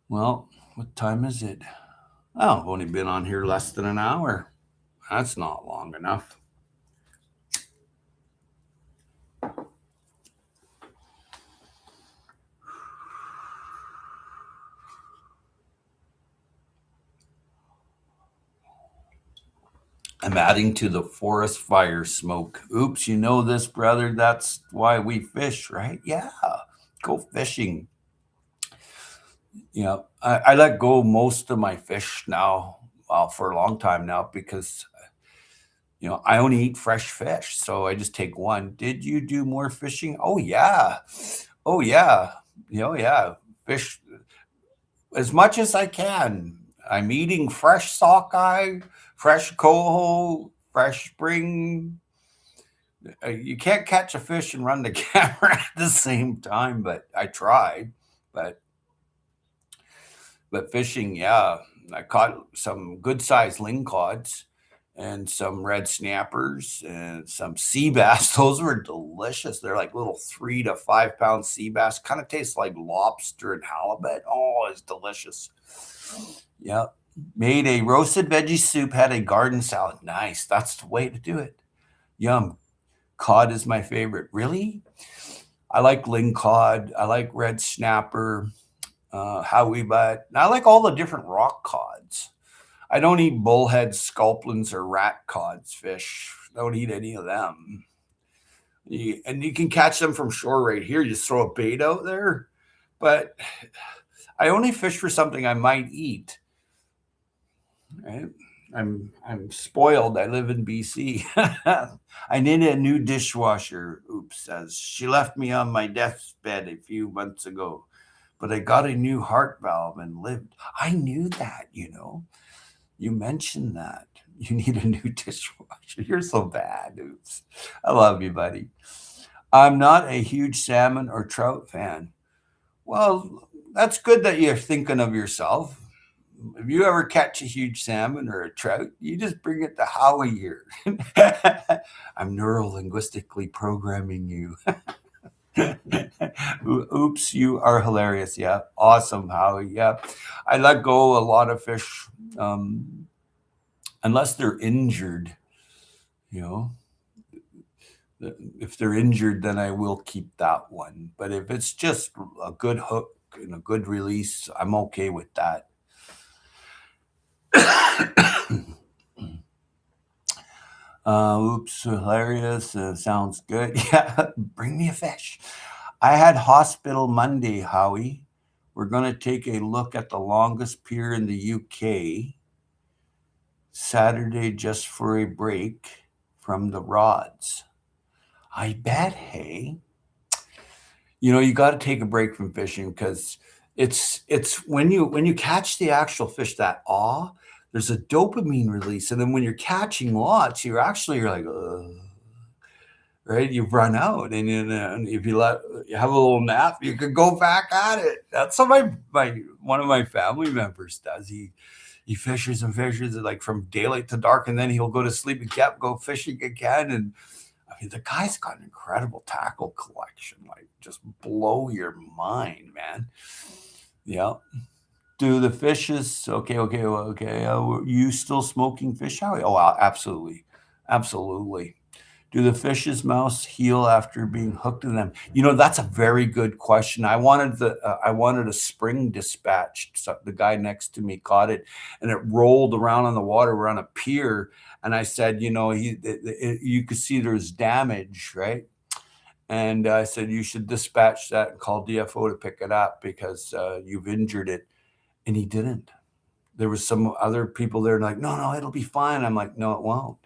Well, what time is it? Oh, I've only been on here less than an hour. That's not long enough. I'm adding to the forest fire smoke. Oops, you know this, brother. That's why we fish, right? Yeah, go fishing. I let go most of my fish now, for a long time now, because I only eat fresh fish, so I just take one. Did you do more fishing? Oh yeah, oh yeah, yeah. Fish as much as I can. I'm eating fresh sockeye, fresh coho, fresh spring. You can't catch a fish and run the camera at the same time, but I try. But fishing, yeah, I caught some good sized lingcods and some red snappers and some sea bass. Those were delicious. They're like little 3 to 5 pound sea bass. Kind of tastes like lobster and halibut. Oh, it's delicious. Yeah. Made a roasted veggie soup, had a garden salad. Nice. That's the way to do it. Yum. Cod is my favorite. Really? I like lingcod. I like red snapper, howie butt. I like all the different rock cods. I don't eat bullhead, sculpins, or rat cods fish. I don't eat any of them. And you can catch them from shore right here. You just throw a bait out there. But I only fish for something I might eat. Right? I'm spoiled. I live in BC. I need a new dishwasher. Oops, says she left me on my deathbed a few months ago, but I got a new heart valve and lived. I knew that, You mentioned that. You need a new dishwasher. You're so bad. Oops. I love you, buddy. I'm not a huge salmon or trout fan. Well, that's good that you're thinking of yourself. If you ever catch a huge salmon or a trout, you just bring it to Howie here. I'm neuro-linguistically programming you. Oops, you are hilarious. Yeah, awesome, Howie. Yeah, I let go a lot of fish, unless they're injured. You know, if they're injured, then I will keep that one. But if it's just a good hook and a good release, I'm okay with that. Oops, hilarious. Sounds good. Yeah, bring me a fish. I had hospital Monday, Howie. We're going to take a look at the longest pier in the UK. Saturday, just for a break from the rods. I bet, hey. You got to take a break from fishing, because it's when you catch the actual fish, that awe, there's a dopamine release, and then when you're catching lots, you're like, ugh, right? You've run out, and then if you have a little nap, you could go back at it. That's what my one of my family members does. He fishes and fishes like from daylight to dark, and then he'll go to sleep and go fishing again. And I mean, the guy's got an incredible tackle collection, like just blow your mind, man. Yeah. Do the fishes? Okay. You still smoking fish, Howie? Oh, absolutely, absolutely. Do the fish's mouths heal after being hooked in them? That's a very good question. I wanted a spring dispatched. So the guy next to me caught it, and it rolled around on the water. We're on a pier, and I said, you could see there's damage, right? And I said, you should dispatch that and call DFO to pick it up, because you've injured it. And he didn't. There was some other people there like, no, it'll be fine. I'm like, no, it won't.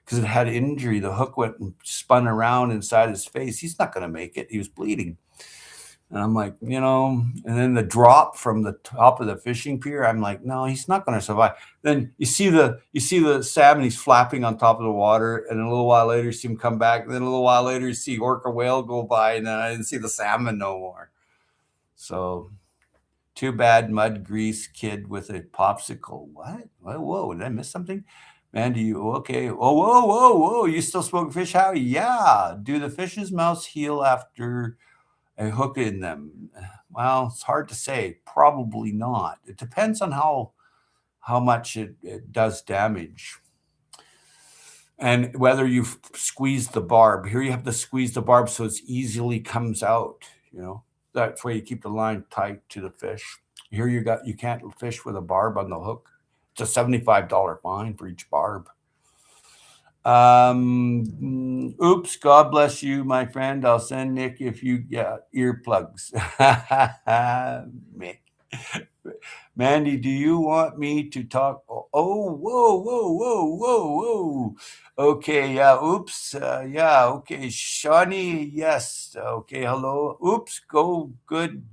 Because it had injury. The hook went and spun around inside his face. He's not going to make it. He was bleeding. And I'm like, and then the drop from the top of the fishing pier, I'm like, no, he's not going to survive. Then you see the salmon, he's flapping on top of the water, and a little while later you see him come back. And then a little while later you see orca whale go by, and then I didn't see the salmon no more. So too bad, mud grease kid with a popsicle. What? Whoa, did I miss something? Man, do you okay? Oh, whoa! You still smoke fish, Howie? Yeah. Do the fish's mouths heal after a hook in them? Well, it's hard to say. Probably not. It depends on how much it does damage, and whether you've squeezed the barb. Here you have to squeeze the barb so it easily comes out. That's why you keep the line tight to the fish. Here you can't fish with a barb on the hook. It's a $75 fine for each barb. Oops, God bless you, my friend. I'll send Nick if you get earplugs. Mick. Mandy, do you want me to talk? Oh, whoa, whoa, whoa, whoa, whoa. Okay, yeah, oops. Yeah, okay. Shawnee, yes. Okay, hello. Oops, go good.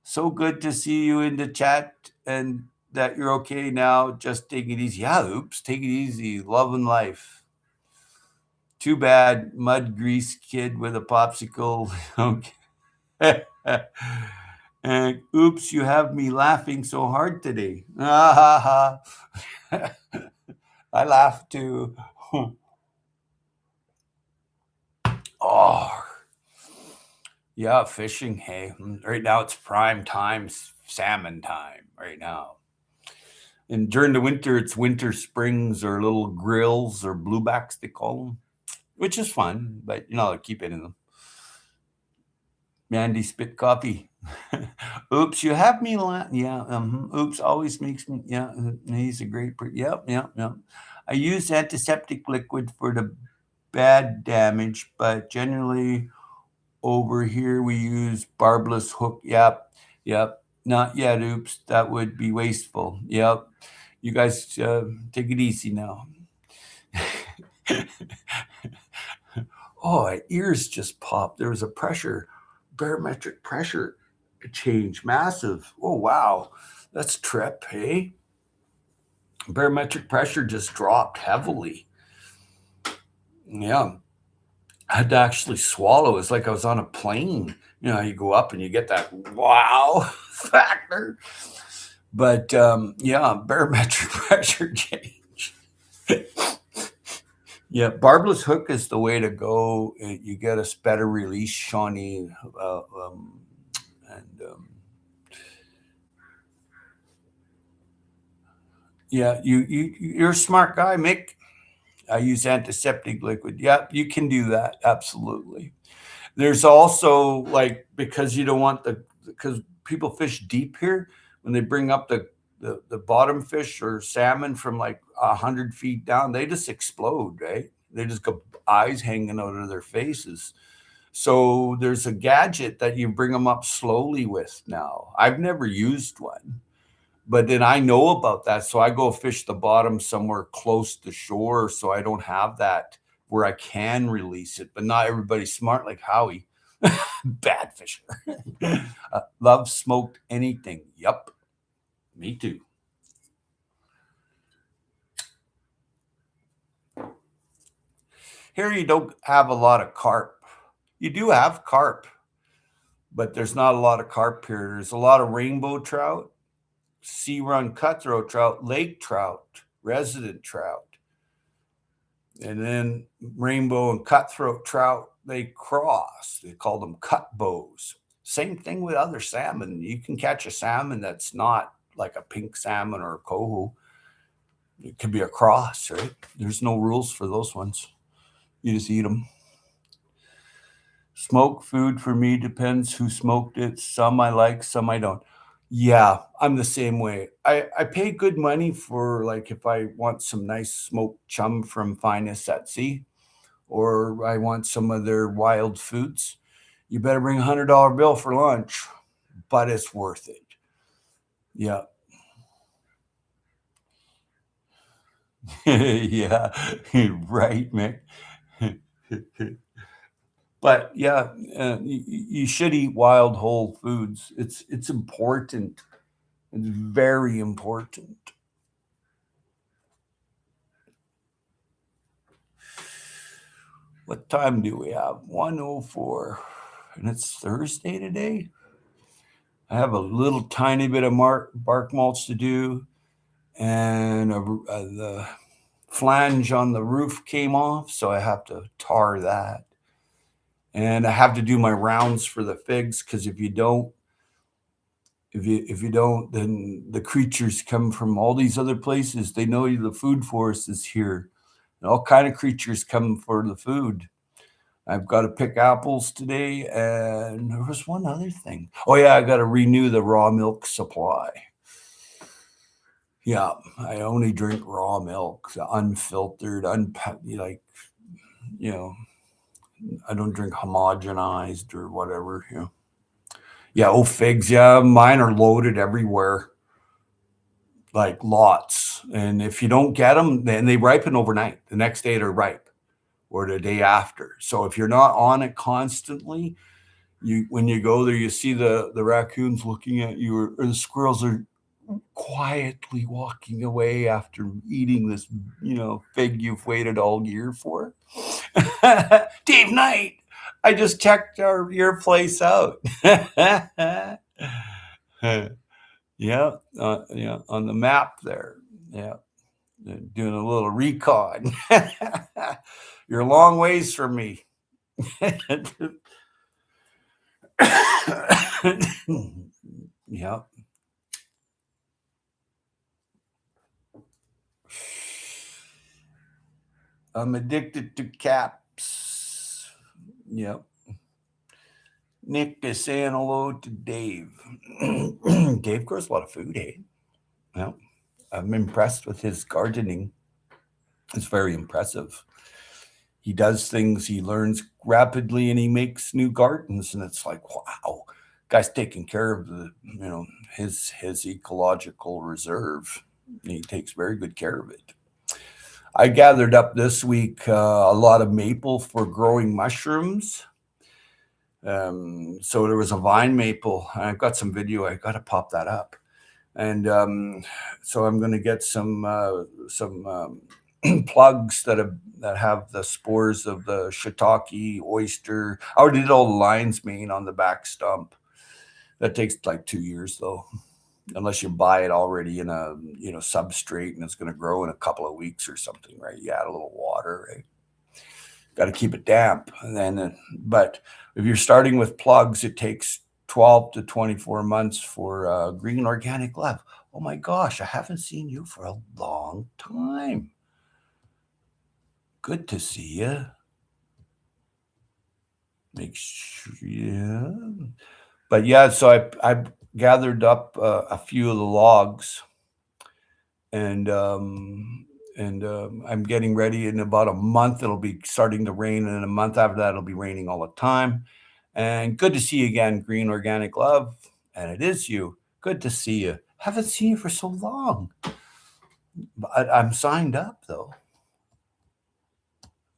So good to see you in the chat and that you're okay now. Just take it easy. Yeah, oops, take it easy. Love and life. Too bad, mud grease kid with a popsicle. Okay. And oops, you have me laughing so hard today. Ah, ha, ha. I laugh too. Oh, yeah, fishing. Hey, right now it's prime time, salmon time right now. And during the winter, it's winter springs or little grills or bluebacks, they call them, which is fun, but I keep it in them. Mandy spit coffee. Oops, you have me yeah. Oops always makes me, yeah. He's a great, yep, yep, yep. I use antiseptic liquid for the bad damage, but generally over here we use barbless hook. Yep, yep. Not yet. Oops, that would be wasteful. Yep. You guys take it easy now. Oh, my ears just popped. There was a barometric pressure change, massive. Oh, wow. That's a trip, hey? Barometric pressure just dropped heavily. Yeah. I had to actually swallow. It's like I was on a plane. You go up and you get that wow factor. But yeah, barometric pressure change. Yeah, barbless hook is the way to go. You get a better release, Shawnee. And yeah, you're a smart guy, Mick. I use antiseptic liquid. Yep, you can do that. Absolutely. There's also like because you don't want because people fish deep here when they bring up the bottom fish or salmon from like 100 feet down, they just explode, right? They just got eyes hanging out of their faces. So there's a gadget that you bring them up slowly with now. I've never used one, but then I know about that. So I go fish the bottom somewhere close to shore so I don't have that where I can release it. But not everybody's smart like Howie. Bad fisher. Love smoked anything. Yup. Me too. Here you don't have a lot of carp. You do have carp, but there's not a lot of carp here. There's a lot of rainbow trout, sea run cutthroat trout, lake trout, resident trout. And then rainbow and cutthroat trout, they cross. They call them cut bows. Same thing with other salmon. You can catch a salmon that's not like a pink salmon or a coho. It could be a cross, right? There's no rules for those ones. You just eat them. Smoked food for me depends who smoked it. Some I like, some I don't. Yeah, I'm the same way. I pay good money for like if I want some nice smoked chum from Finest at Sea, or I want some of their wild foods. You better bring $100 bill for lunch, but it's worth it. Yeah. Yeah, right, Mick. But yeah, you should eat wild whole foods. It's important. It's very important. What time do we have? 1:04, and it's Thursday today. I have a little tiny bit of bark mulch to do, and the flange on the roof came off, so I have to tar that. And I have to do my rounds for the figs because if you don't, then the creatures come from all these other places. They know the food forest is here, and all kind of creatures come for the food. I've got to pick apples today, and there was one other thing. Oh yeah, I got to renew the raw milk supply. Yeah, I only drink raw milk, so unfiltered, like, you know, I don't drink homogenized or whatever. Yeah. Oh, figs. Yeah, mine are loaded everywhere, like lots. And if you don't get them, then they ripen overnight. The next day they're ripe, or the day after. So if you're not on it constantly, when you go there, you see the raccoons looking at you, or the squirrels are quietly walking away after eating this, fig you've waited all year for. Dave Knight, I just checked your place out. Yeah, yeah, on the map there. Yeah, doing a little recon. You're a long ways from me. Yeah. I'm addicted to caps. Yep. Nick is saying hello to Dave. Dave grows a lot of food, eh? Well, I'm impressed with his gardening. It's very impressive. He does things, he learns rapidly, and he makes new gardens, and it's like, wow, guy's taking care of his ecological reserve. He takes very good care of it. I gathered up this week a lot of maple for growing mushrooms. So there was a vine maple. I've got some video. I got to pop that up. And so I'm going to get some plugs that have the spores of the shiitake, oyster. I already did all the lion's mane on the back stump. That takes like 2 years though, unless you buy it already in a substrate and it's going to grow in a couple of weeks or something, right? You add a little water, right? Got to keep it damp, and then but if you're starting with plugs, it takes 12 to 24 months for green organic love. Oh my gosh, I haven't seen you for a long time. Good to see you. Make sure, yeah. But yeah, so I gathered up a few of the logs, and I'm getting ready. In about a month, it'll be starting to rain, and in a month after that, it'll be raining all the time. And good to see you again, Green Organic Love. And it is you. Good to see you. Haven't seen you for so long. But I'm signed up though.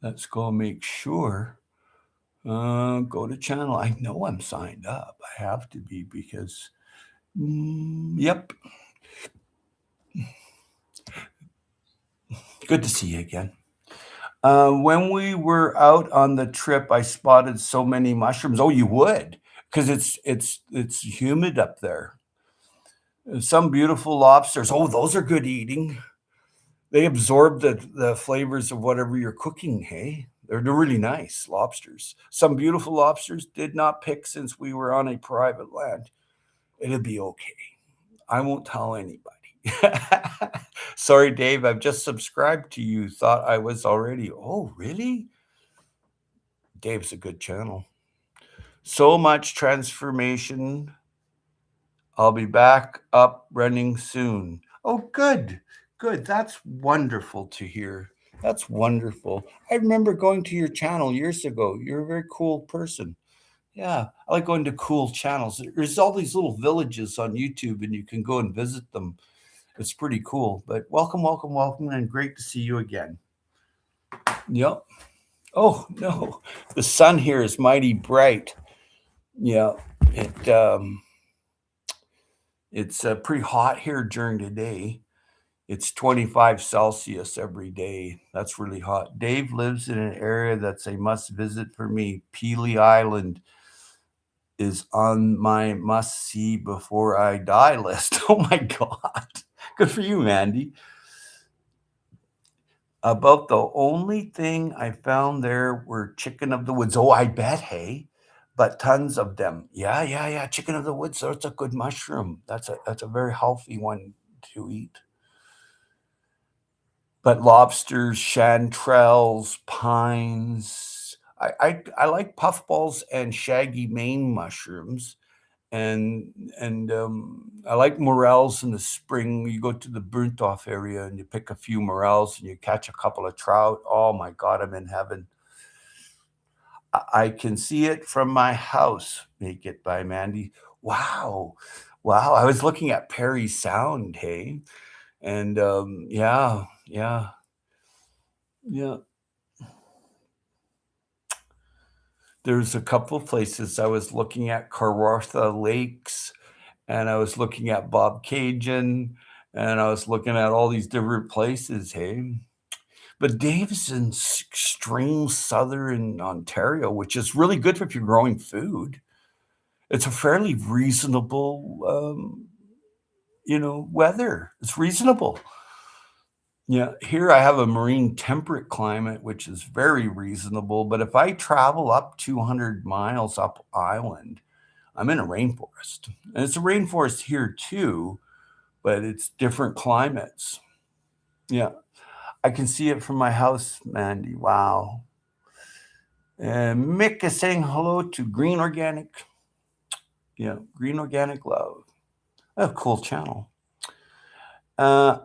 Let's go make sure. Go to channel. I know I'm signed up. I have to be because, yep. Good to see you again. When we were out on the trip, I spotted so many mushrooms. Oh, you would, because it's humid up there. Some beautiful lobsters. Oh, those are good eating. They absorb the flavors of whatever you're cooking. Hey, they're really nice lobsters. Some beautiful lobsters. Did not pick since we were on a private land. It'll be okay. I won't tell anybody. Sorry, Dave. I've just subscribed to you. Thought I was already. Oh, really? Dave's a good channel. So much transformation. I'll be back up running soon. Oh, good. Good. That's wonderful to hear. That's wonderful. I remember going to your channel years ago. You're a very cool person. Yeah, I like going to cool channels. There's all these little villages on YouTube, and you can go and visit them. It's pretty cool. But welcome, welcome, welcome, and great to see you again. Yep. Oh no, the sun here is mighty bright. Yeah, it's pretty hot here during the day. It's 25 Celsius every day. That's really hot. Dave lives in an area that's a must visit for me. Pelee Island is on my must see before I die list. Oh my God. Good for you, Mandy. About the only thing I found there were chicken of the woods. Oh, I bet, hey, but tons of them. Yeah, yeah, yeah. Chicken of the woods. That's a good mushroom. That's a very healthy one to eat. But lobsters, chanterelles, pines. I like puffballs and shaggy mane mushrooms. and I like morels in the spring. You go to the burnt off area and you pick a few morels and you catch a couple of trout. Oh my God, I'm in heaven. I can see it from my house. Make it by Mandy. Wow. Wow. I was looking at Perry Sound, hey? And yeah, yeah, yeah. There's a couple of places I was looking at Kawartha Lakes, and I was looking at Bob Cajun, and I was looking at all these different places, hey? But Dave's in extreme southern Ontario, which is really good if you're growing food. It's a fairly reasonable, weather. It's reasonable. Yeah, here I have a marine temperate climate, which is very reasonable. But if I travel up 200 miles up island, I'm in a rainforest. And it's a rainforest here too, but it's different climates. Yeah, I can see it from my house, Mandy. Wow. And Mick is saying hello to Green Organic. Yeah, Green Organic Love. A cool channel. Uh,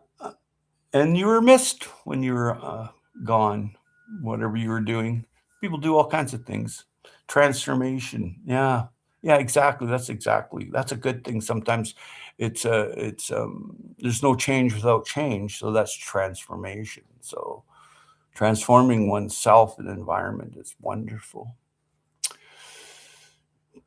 and you were missed when you were gone, whatever you were doing. People do all kinds of things. Transformation. Yeah. Yeah, exactly. That's a good thing. Sometimes there's no change without change. So that's transformation. So transforming oneself and environment is wonderful.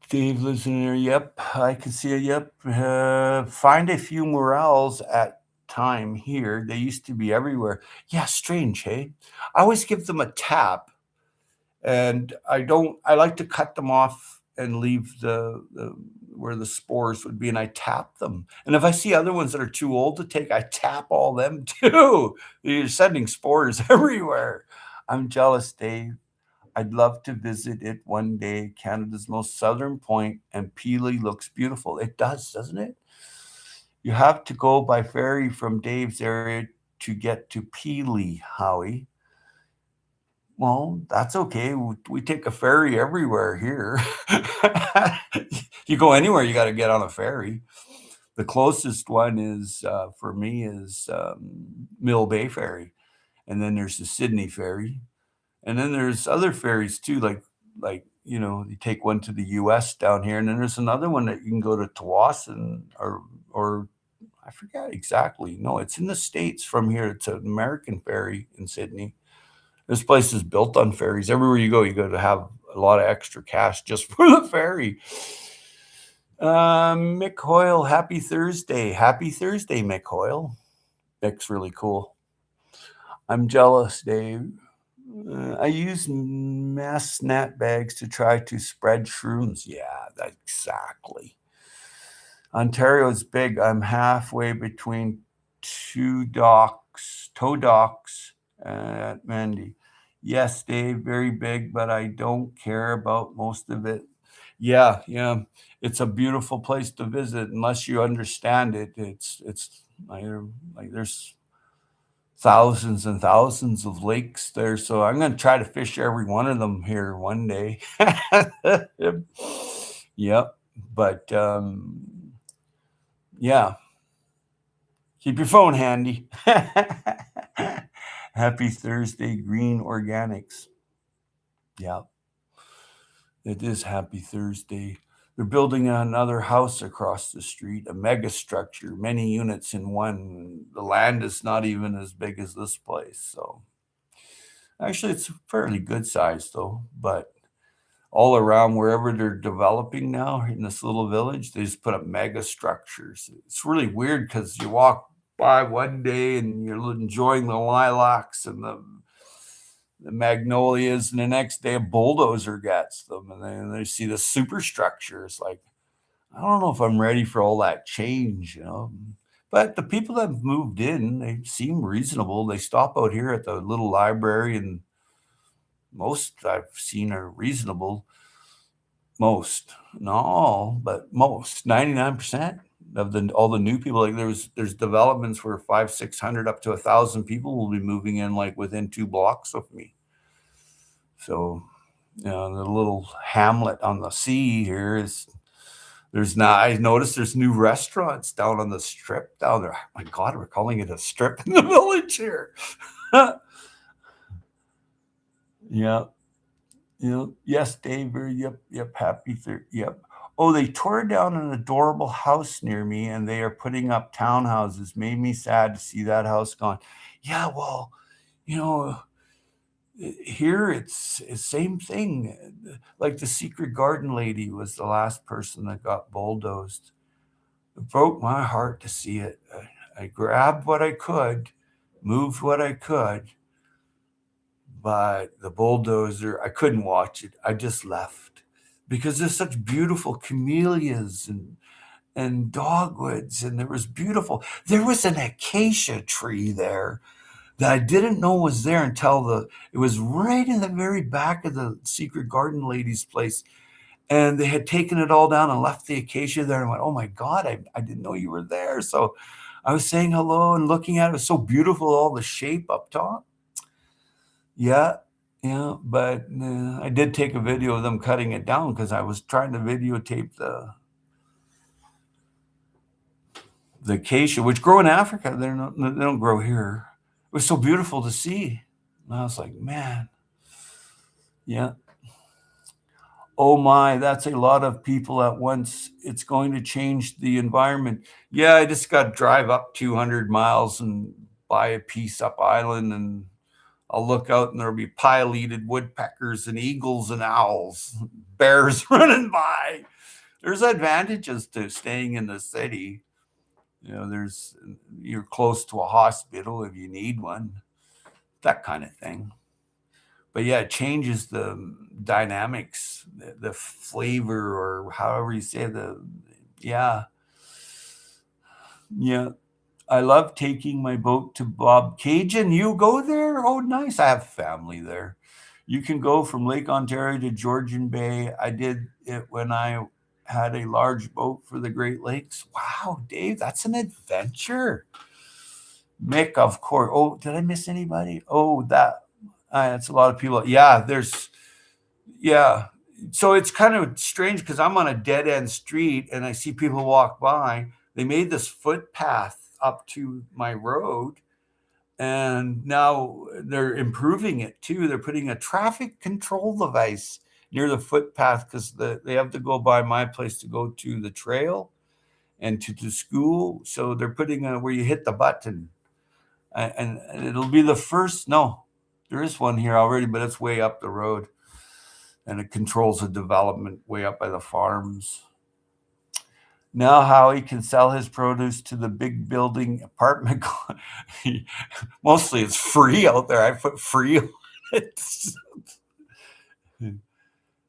Dave lives in there. Yep, I can see it. Yep. Find a few morels at time here. They used to be everywhere. Yeah, strange, hey? I always give them a tap, and I like to cut them off and leave the where the spores would be, and I tap them. And if I see other ones that are too old to take, I tap all them too. You're sending spores everywhere. I'm jealous, Dave. I'd love to visit it one day. Canada's most southern point, and Peely looks beautiful. It does, doesn't it? You have to go by ferry from Dave's area to get to Peely, Howie. Well, that's okay. We take a ferry everywhere here. You go anywhere, you got to get on a ferry. The closest one is for me is Mill Bay Ferry, and then there's the Sydney Ferry, and then there's other ferries too, like you take one to the U.S. down here, and then there's another one that you can go to Tawasin or I forget exactly. No, it's in the States from here. It's an American ferry in Sydney. This place is built on ferries. Everywhere you go to have a lot of extra cash just for the ferry. Mick Hoyle, happy Thursday. Happy Thursday, Mick Hoyle. Mick's really cool. I'm jealous, Dave. I use mass snap bags to try to spread shrooms. Yeah, exactly. Ontario is big. I'm halfway between toe docks at Mandy. Yes, Dave, very big, but I don't care about most of it. Yeah, yeah. It's a beautiful place to visit unless you understand it. It's like there's thousands and thousands of lakes there. So I'm going to try to fish every one of them here one day. Yep. But yeah, keep your phone handy. Happy Thursday, Green Organics. Yeah, it is Happy Thursday. They're building another house across the street, a mega structure, many units in one. The land is not even as big as this place. So actually, it's fairly good size though. But all around wherever they're developing now in this little village, they just put up mega structures. It's really weird because you walk by one day and you're enjoying the lilacs and the magnolias, and the next day a bulldozer gets them, and then they see the superstructure. It's like, I don't know if I'm ready for all that change. But the people that have moved in, they seem reasonable. They stop out here at the little library, and most I've seen are reasonable. Most, not all, but most, 99% of all the new people. Like there's developments where 500-600 up to 1,000 people will be moving in like within 2 blocks of me. So the little hamlet on the sea here is I noticed there's new restaurants down on the strip down there. Oh my God, we're calling it a strip in the village here. Yeah. Yes, Dave. Yep. Happy third. Yep. Oh, they tore down an adorable house near me and they are putting up townhouses. Made me sad to see that house gone. Yeah, well, you know, here it's same thing. Like the Secret Garden lady was the last person that got bulldozed. It broke my heart to see it. I grabbed what I could, moved what I could, but the bulldozer, I couldn't watch it. I just left because there's such beautiful camellias and dogwoods, and there was an acacia tree there that I didn't know was there until it was right in the very back of the Secret Garden lady's place. And they had taken it all down and left the acacia there. And I went, oh my God, I didn't know you were there. So I was saying hello and looking at it. It was so beautiful, all the shape up top. Yeah, yeah. But I did take a video of them cutting it down because I was trying to videotape the acacia, which grow in Africa. They don't grow here. It was so beautiful to see. And I was like, man, yeah. Oh my, that's a lot of people at once. It's going to change the environment. Yeah, I just got to drive up 200 miles and buy a piece up island, and I'll look out and there'll be pileated woodpeckers and eagles and owls, bears running by. There's advantages to staying in the city. You're close to a hospital if you need one, that kind of thing. But yeah, it changes the dynamics, the flavor, or however you say yeah. I love taking my boat to Bob Cajun. You go there? Oh, nice. I have family there. You can go from Lake Ontario to Georgian Bay. I did it when I had a large boat for the Great Lakes. Wow, Dave, that's an adventure. Mick, of course. Oh, did I miss anybody? Oh, that's a lot of people. Yeah, yeah. So it's kind of strange because I'm on a dead end street and I see people walk by. They made this footpath up to my road, and now they're improving it too. They're putting a traffic control device near the footpath because they have to go by my place to go to the trail and to the school. So they're putting where you hit the button, and it'll be the first. No, there is one here already, but it's way up the road, and it controls the development way up by the farms. Now Howie can sell his produce to the big building apartment. Mostly it's free out there. I put free on it.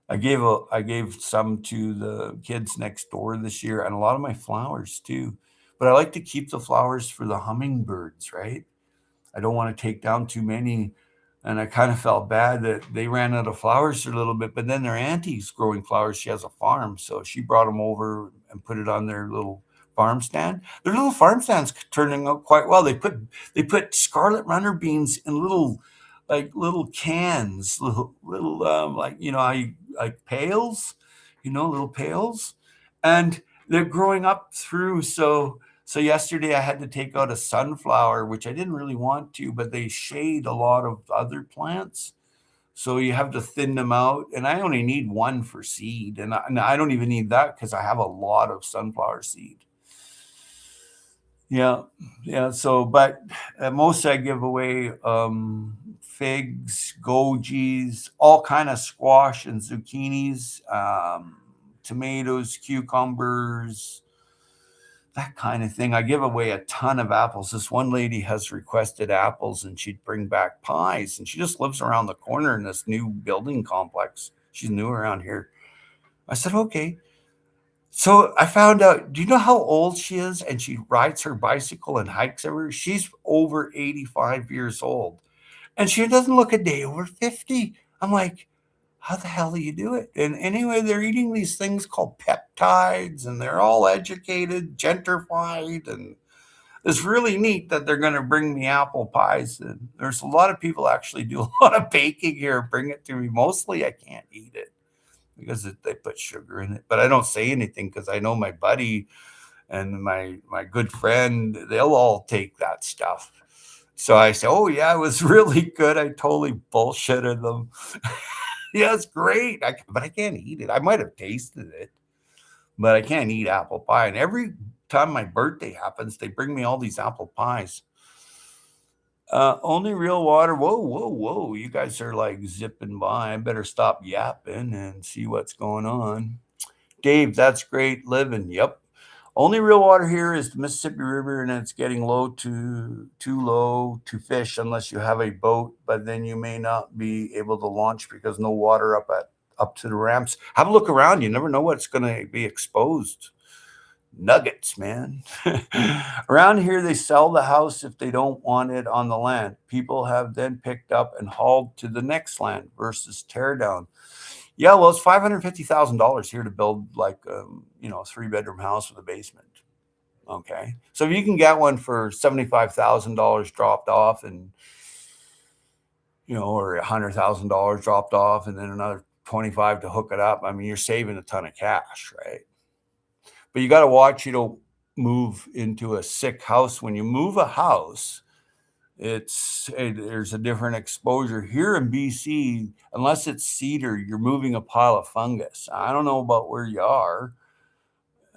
I gave some to the kids next door this year, and a lot of my flowers too. But I like to keep the flowers for the hummingbirds, right? I don't want to take down too many. And I kind of felt bad that they ran out of flowers for a little bit, but then their auntie's growing flowers. She has a farm, so she brought them over and put it on their little farm stand. Their little farm stand's turning out quite well. They put scarlet runner beans in little cans, little like pails, little pails, and they're growing up through. So yesterday I had to take out a sunflower, which I didn't really want to, but they shade a lot of other plants. So you have to thin them out. And I only need one for seed. And I don't even need that because I have a lot of sunflower seed. Yeah. So, but at most I give away figs, gojis, all kind of squash and zucchinis, tomatoes, cucumbers, that kind of thing. I give away a ton of apples. This one lady has requested apples and she'd bring back pies, and she just lives around the corner in this new building complex. She's new around here. I said, okay. So I found out, do you know how old she is? And she rides her bicycle and hikes everywhere. She's over 85 years old and she doesn't look a day over 50. I'm like, how the hell do you do it? And anyway, they're eating these things called peptides, and they're all educated, gentrified, and it's really neat that they're going to bring me apple pies. And there's a lot of people actually do a lot of baking here, bring it to me. Mostly I can't eat it. because they put sugar in it. But I don't say anything because I know my buddy and my good friend, they'll all take that stuff. So I say, oh yeah, it was really good. I totally bullshitted them. Yeah, it's great. But I can't eat it. I might have tasted it, but I can't eat apple pie. And every time my birthday happens, they bring me all these apple pies. Only real water. Whoa, whoa, whoa. You guys are like zipping by. I better stop yapping and see what's going on. Dave, that's great living. Yep. Only real water here is the Mississippi River, and it's getting too low to fish unless you have a boat. But then you may not be able to launch because no water up to the ramps. Have a look around. You never know what's going to be exposed. Nuggets, man. Around here, they sell the house if they don't want it on the land. People have then picked up and hauled to the next land versus tear down. Yeah, well, it's $550,000 here to build like a 3-bedroom house with a basement. Okay, so if you can get one for $75,000 dropped off, and or $100,000 dropped off, and then another 25 to hook it up, I mean, you're saving a ton of cash, right? But you got to watch you don't move into a sick house. When you move a house, there's a different exposure. Here in BC, unless it's cedar, you're moving a pile of fungus. I don't know about where you are,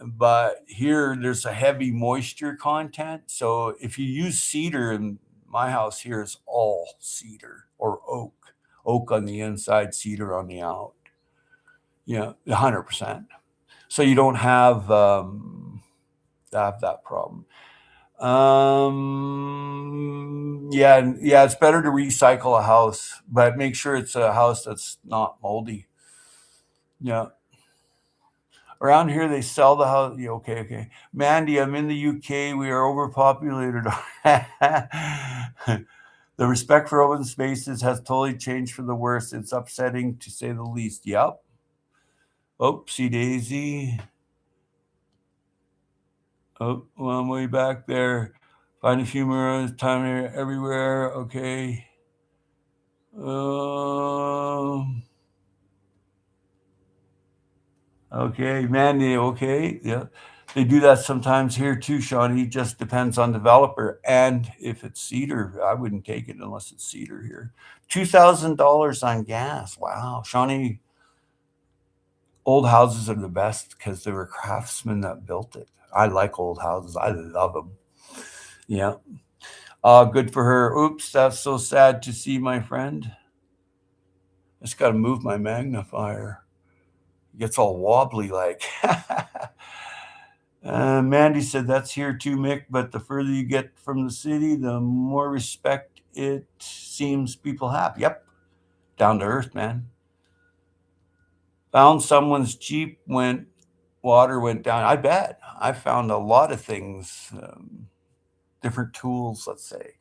but here there's a heavy moisture content. So if you use cedar, in my house here is all cedar or oak on the inside, cedar on the out. 100%. So you don't have that problem. It's better to recycle a house, but make sure it's a house that's not moldy. Yeah. Around here, they sell the house. Yeah, okay. Mandy, I'm in the UK. We are overpopulated. The respect for open spaces has totally changed for the worse. It's upsetting to say the least. Yep. Oopsie daisy. Oh, well, I'm way back there. Find a few more time here everywhere. Okay. Okay, Mandy. Okay, yeah. They do that sometimes here too, Shawnee. Just depends on developer. And if it's cedar, I wouldn't take it unless it's cedar here. $2,000 on gas. Wow. Shawnee, old houses are the best because they were craftsmen that built it. I like old houses. I love them. Yeah. Good for her. Oops, that's so sad to see, my friend. I just got to move my magnifier. It gets all wobbly like. Mandy said that's here too, Mick, but the further you get from the city, the more respect it seems people have. Yep. Down to earth, man. Found someone's Jeep when water went down. I bet. I found a lot of things, different tools, let's say.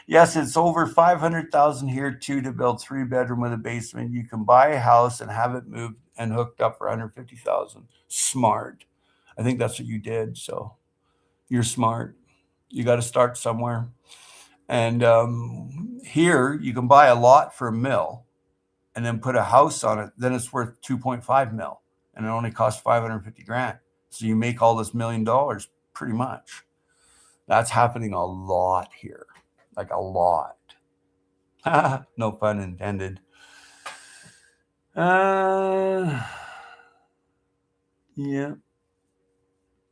Yes, it's over 500,000 here too to build 3-bedroom with a basement. You can buy a house and have it moved and hooked up for 150,000. Smart. I think that's what you did. So you're smart. You got to start somewhere. And here you can buy a lot for $1 million and then put a house on it. Then it's worth 2.5 million, and it only costs 550 grand. So you make all this $1 million pretty much. That's happening a lot here, like a lot. No pun intended. Yeah.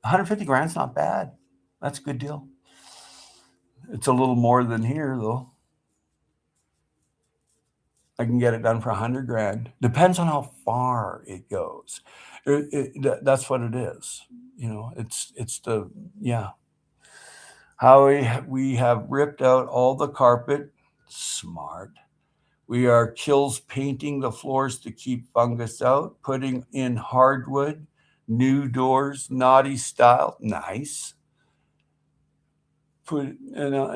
150 grand's not bad. That's a good deal. It's a little more than here, though. I can get it done for 100 grand. Depends on how far it goes. That's what it is. It's the, yeah. How we have ripped out all the carpet. Smart. We are kills painting the floors to keep fungus out, putting in hardwood, new doors, naughty style. Nice.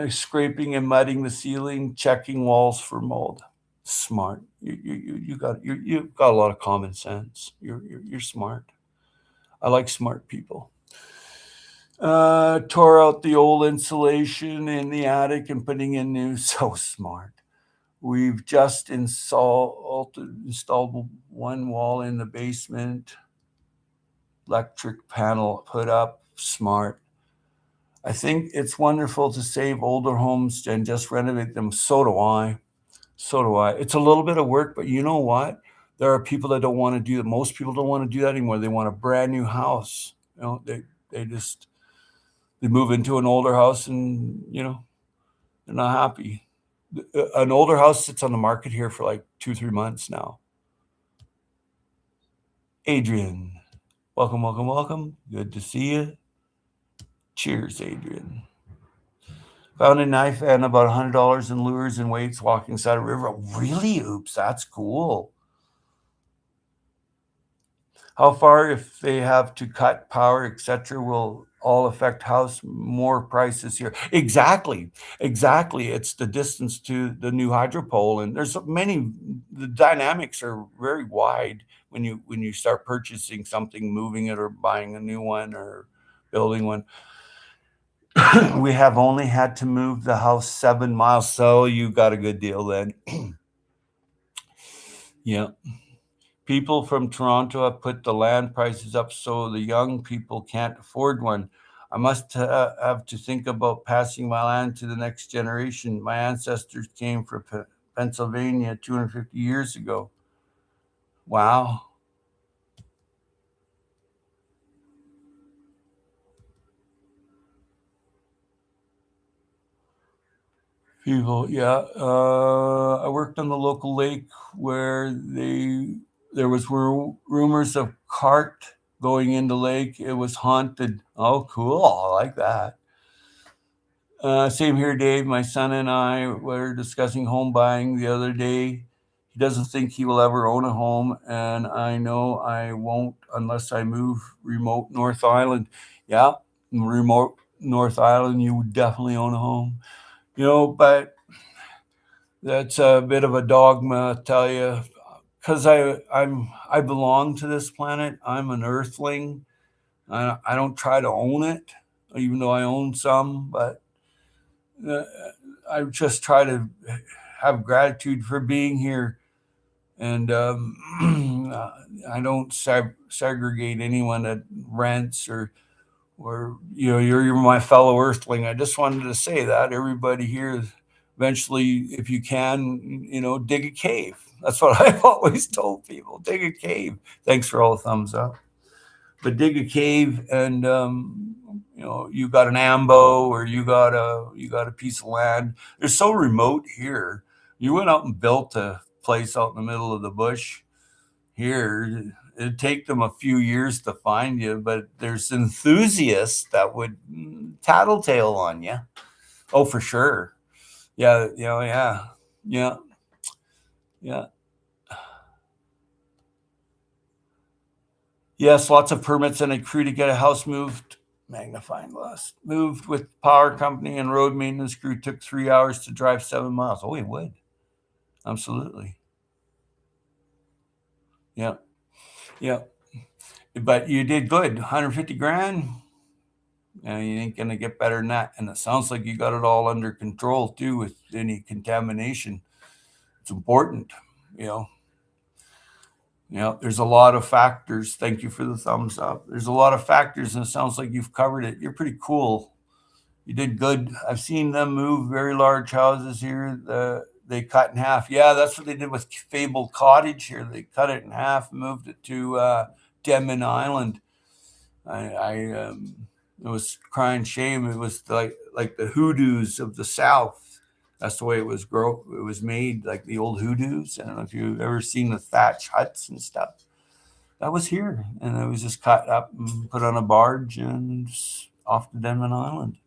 Scraping and mudding the ceiling, checking walls for mold. Smart. You've got a lot of common sense. You're smart. I like smart people. Tore out the old insulation in the attic and putting in new. So smart. We've just installed one wall in the basement, electric panel put up, smart. I think it's wonderful to save older homes and just renovate them. So do I. So do I. It's a little bit of work, but you know what? There are people that don't want to do that. Most people don't want to do that anymore. They want a brand new house. They just they move into an older house and they're not happy. An older house sits on the market here for like 2-3 months now. Adrian, welcome, welcome, welcome. Good to see you. Cheers, Adrian. Found a knife and about $100 in lures and weights walking side of a river. Really? Oops, that's cool. How far, if they have to cut power, etc., will all affect house more prices here? Exactly. It's the distance to the new hydro pole, and there's many. The dynamics are very wide when you start purchasing something, moving it, or buying a new one, or building one. We have only had to move the house 7 miles, so you got a good deal then. Yeah. People from Toronto have put the land prices up so the young people can't afford one. I must have to think about passing my land to the next generation. My ancestors came from Pennsylvania 250 years ago. Wow. People, yeah. I worked on the local lake where there was rumors of cart going into lake. It was haunted. Oh, cool! I like that. Same here, Dave. My son and I were discussing home buying the other day. He doesn't think he will ever own a home, and I know I won't unless I move remote North Island. Yeah, remote North Island, you would definitely own a home. But that's a bit of a dogma, I tell you, because I belong to this planet. I'm an Earthling. I don't try to own it, even though I own some, but uh, I just try to have gratitude for being here, and I don't segregate anyone that rents or you're my fellow Earthling. I just wanted to say that everybody here, eventually, if you can, dig a cave. That's what I've always told people: dig a cave. Thanks for all the thumbs up. But dig a cave, and you got an ambo, or you got a piece of land. They're so remote here. You went out and built a place out in the middle of the bush here. It'd take them a few years to find you, but there's enthusiasts that would tattletale on you. Oh, for sure. Yeah, yeah, yeah, yeah. Yes, lots of permits and a crew to get a house moved. Magnifying glass. Moved with power company and road maintenance crew. Took 3 hours to drive 7 miles. Oh, it would. Absolutely. Yeah. Yeah. But you did good. 150 grand. And you ain't going to get better than that. And it sounds like you got it all under control too with any contamination. It's important, you know. There's a lot of factors. Thank you for the thumbs up. There's a lot of factors, and it sounds like you've covered it. You're pretty cool. You did good. I've seen them move very large houses here. They cut in half. Yeah, that's what they did with Fable Cottage here. They cut it in half, moved it to Denman Island. It was crying shame. It was like the hoodoos of the South. That's the way it was It was made, like the old hoodoos. I don't know if you've ever seen the thatch huts and stuff. That was here, and it was just cut up and put on a barge and off to Denman Island.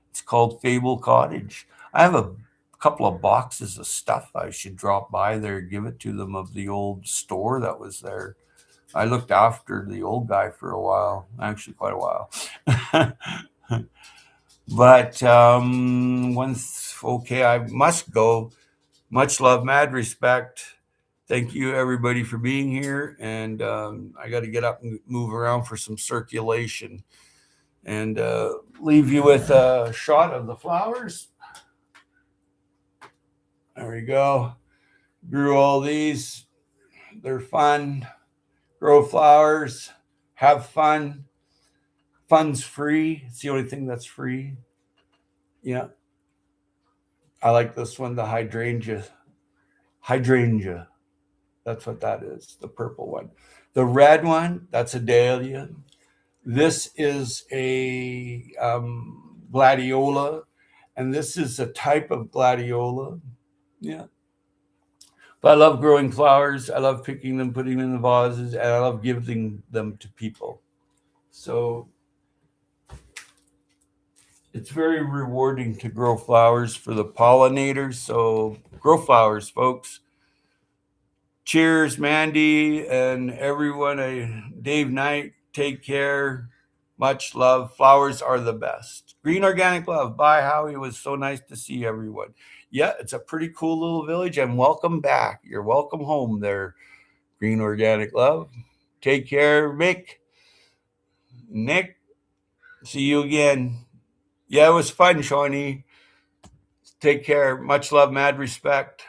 It's called Fable Cottage. I have a couple of boxes of stuff. I should drop by there, give it to them, of the old store that was there. I looked after the old guy for a while, actually quite a while. But okay, I must go. Much love, mad respect. Thank you, everybody, for being here. And I got to get up and move around for some circulation, and leave you with a shot of the flowers. There we go. Grew all these. They're fun. Grow flowers. Have fun. Fun's free. It's the only thing that's free. Yeah. I like this one, the hydrangea. Hydrangea. That's what that is, the purple one. The red one, that's a dahlia. This is a gladiola, and this is a type of gladiola. Yeah. But I love growing flowers. I love picking them, putting them in the vases, and I love giving them to people. So it's very rewarding to grow flowers for the pollinators. So grow flowers, folks. Cheers, Mandy and everyone. Dave Knight, take care. Much love. Flowers are the best. Green Organic Love. Bye, Howie. It was so nice to see everyone. Yeah, it's a pretty cool little village, and welcome back. You're welcome home there, Green Organic Love. Take care, Mick. Nick, see you again. Yeah, it was fun, Shawnee. Take care. Much love, mad respect.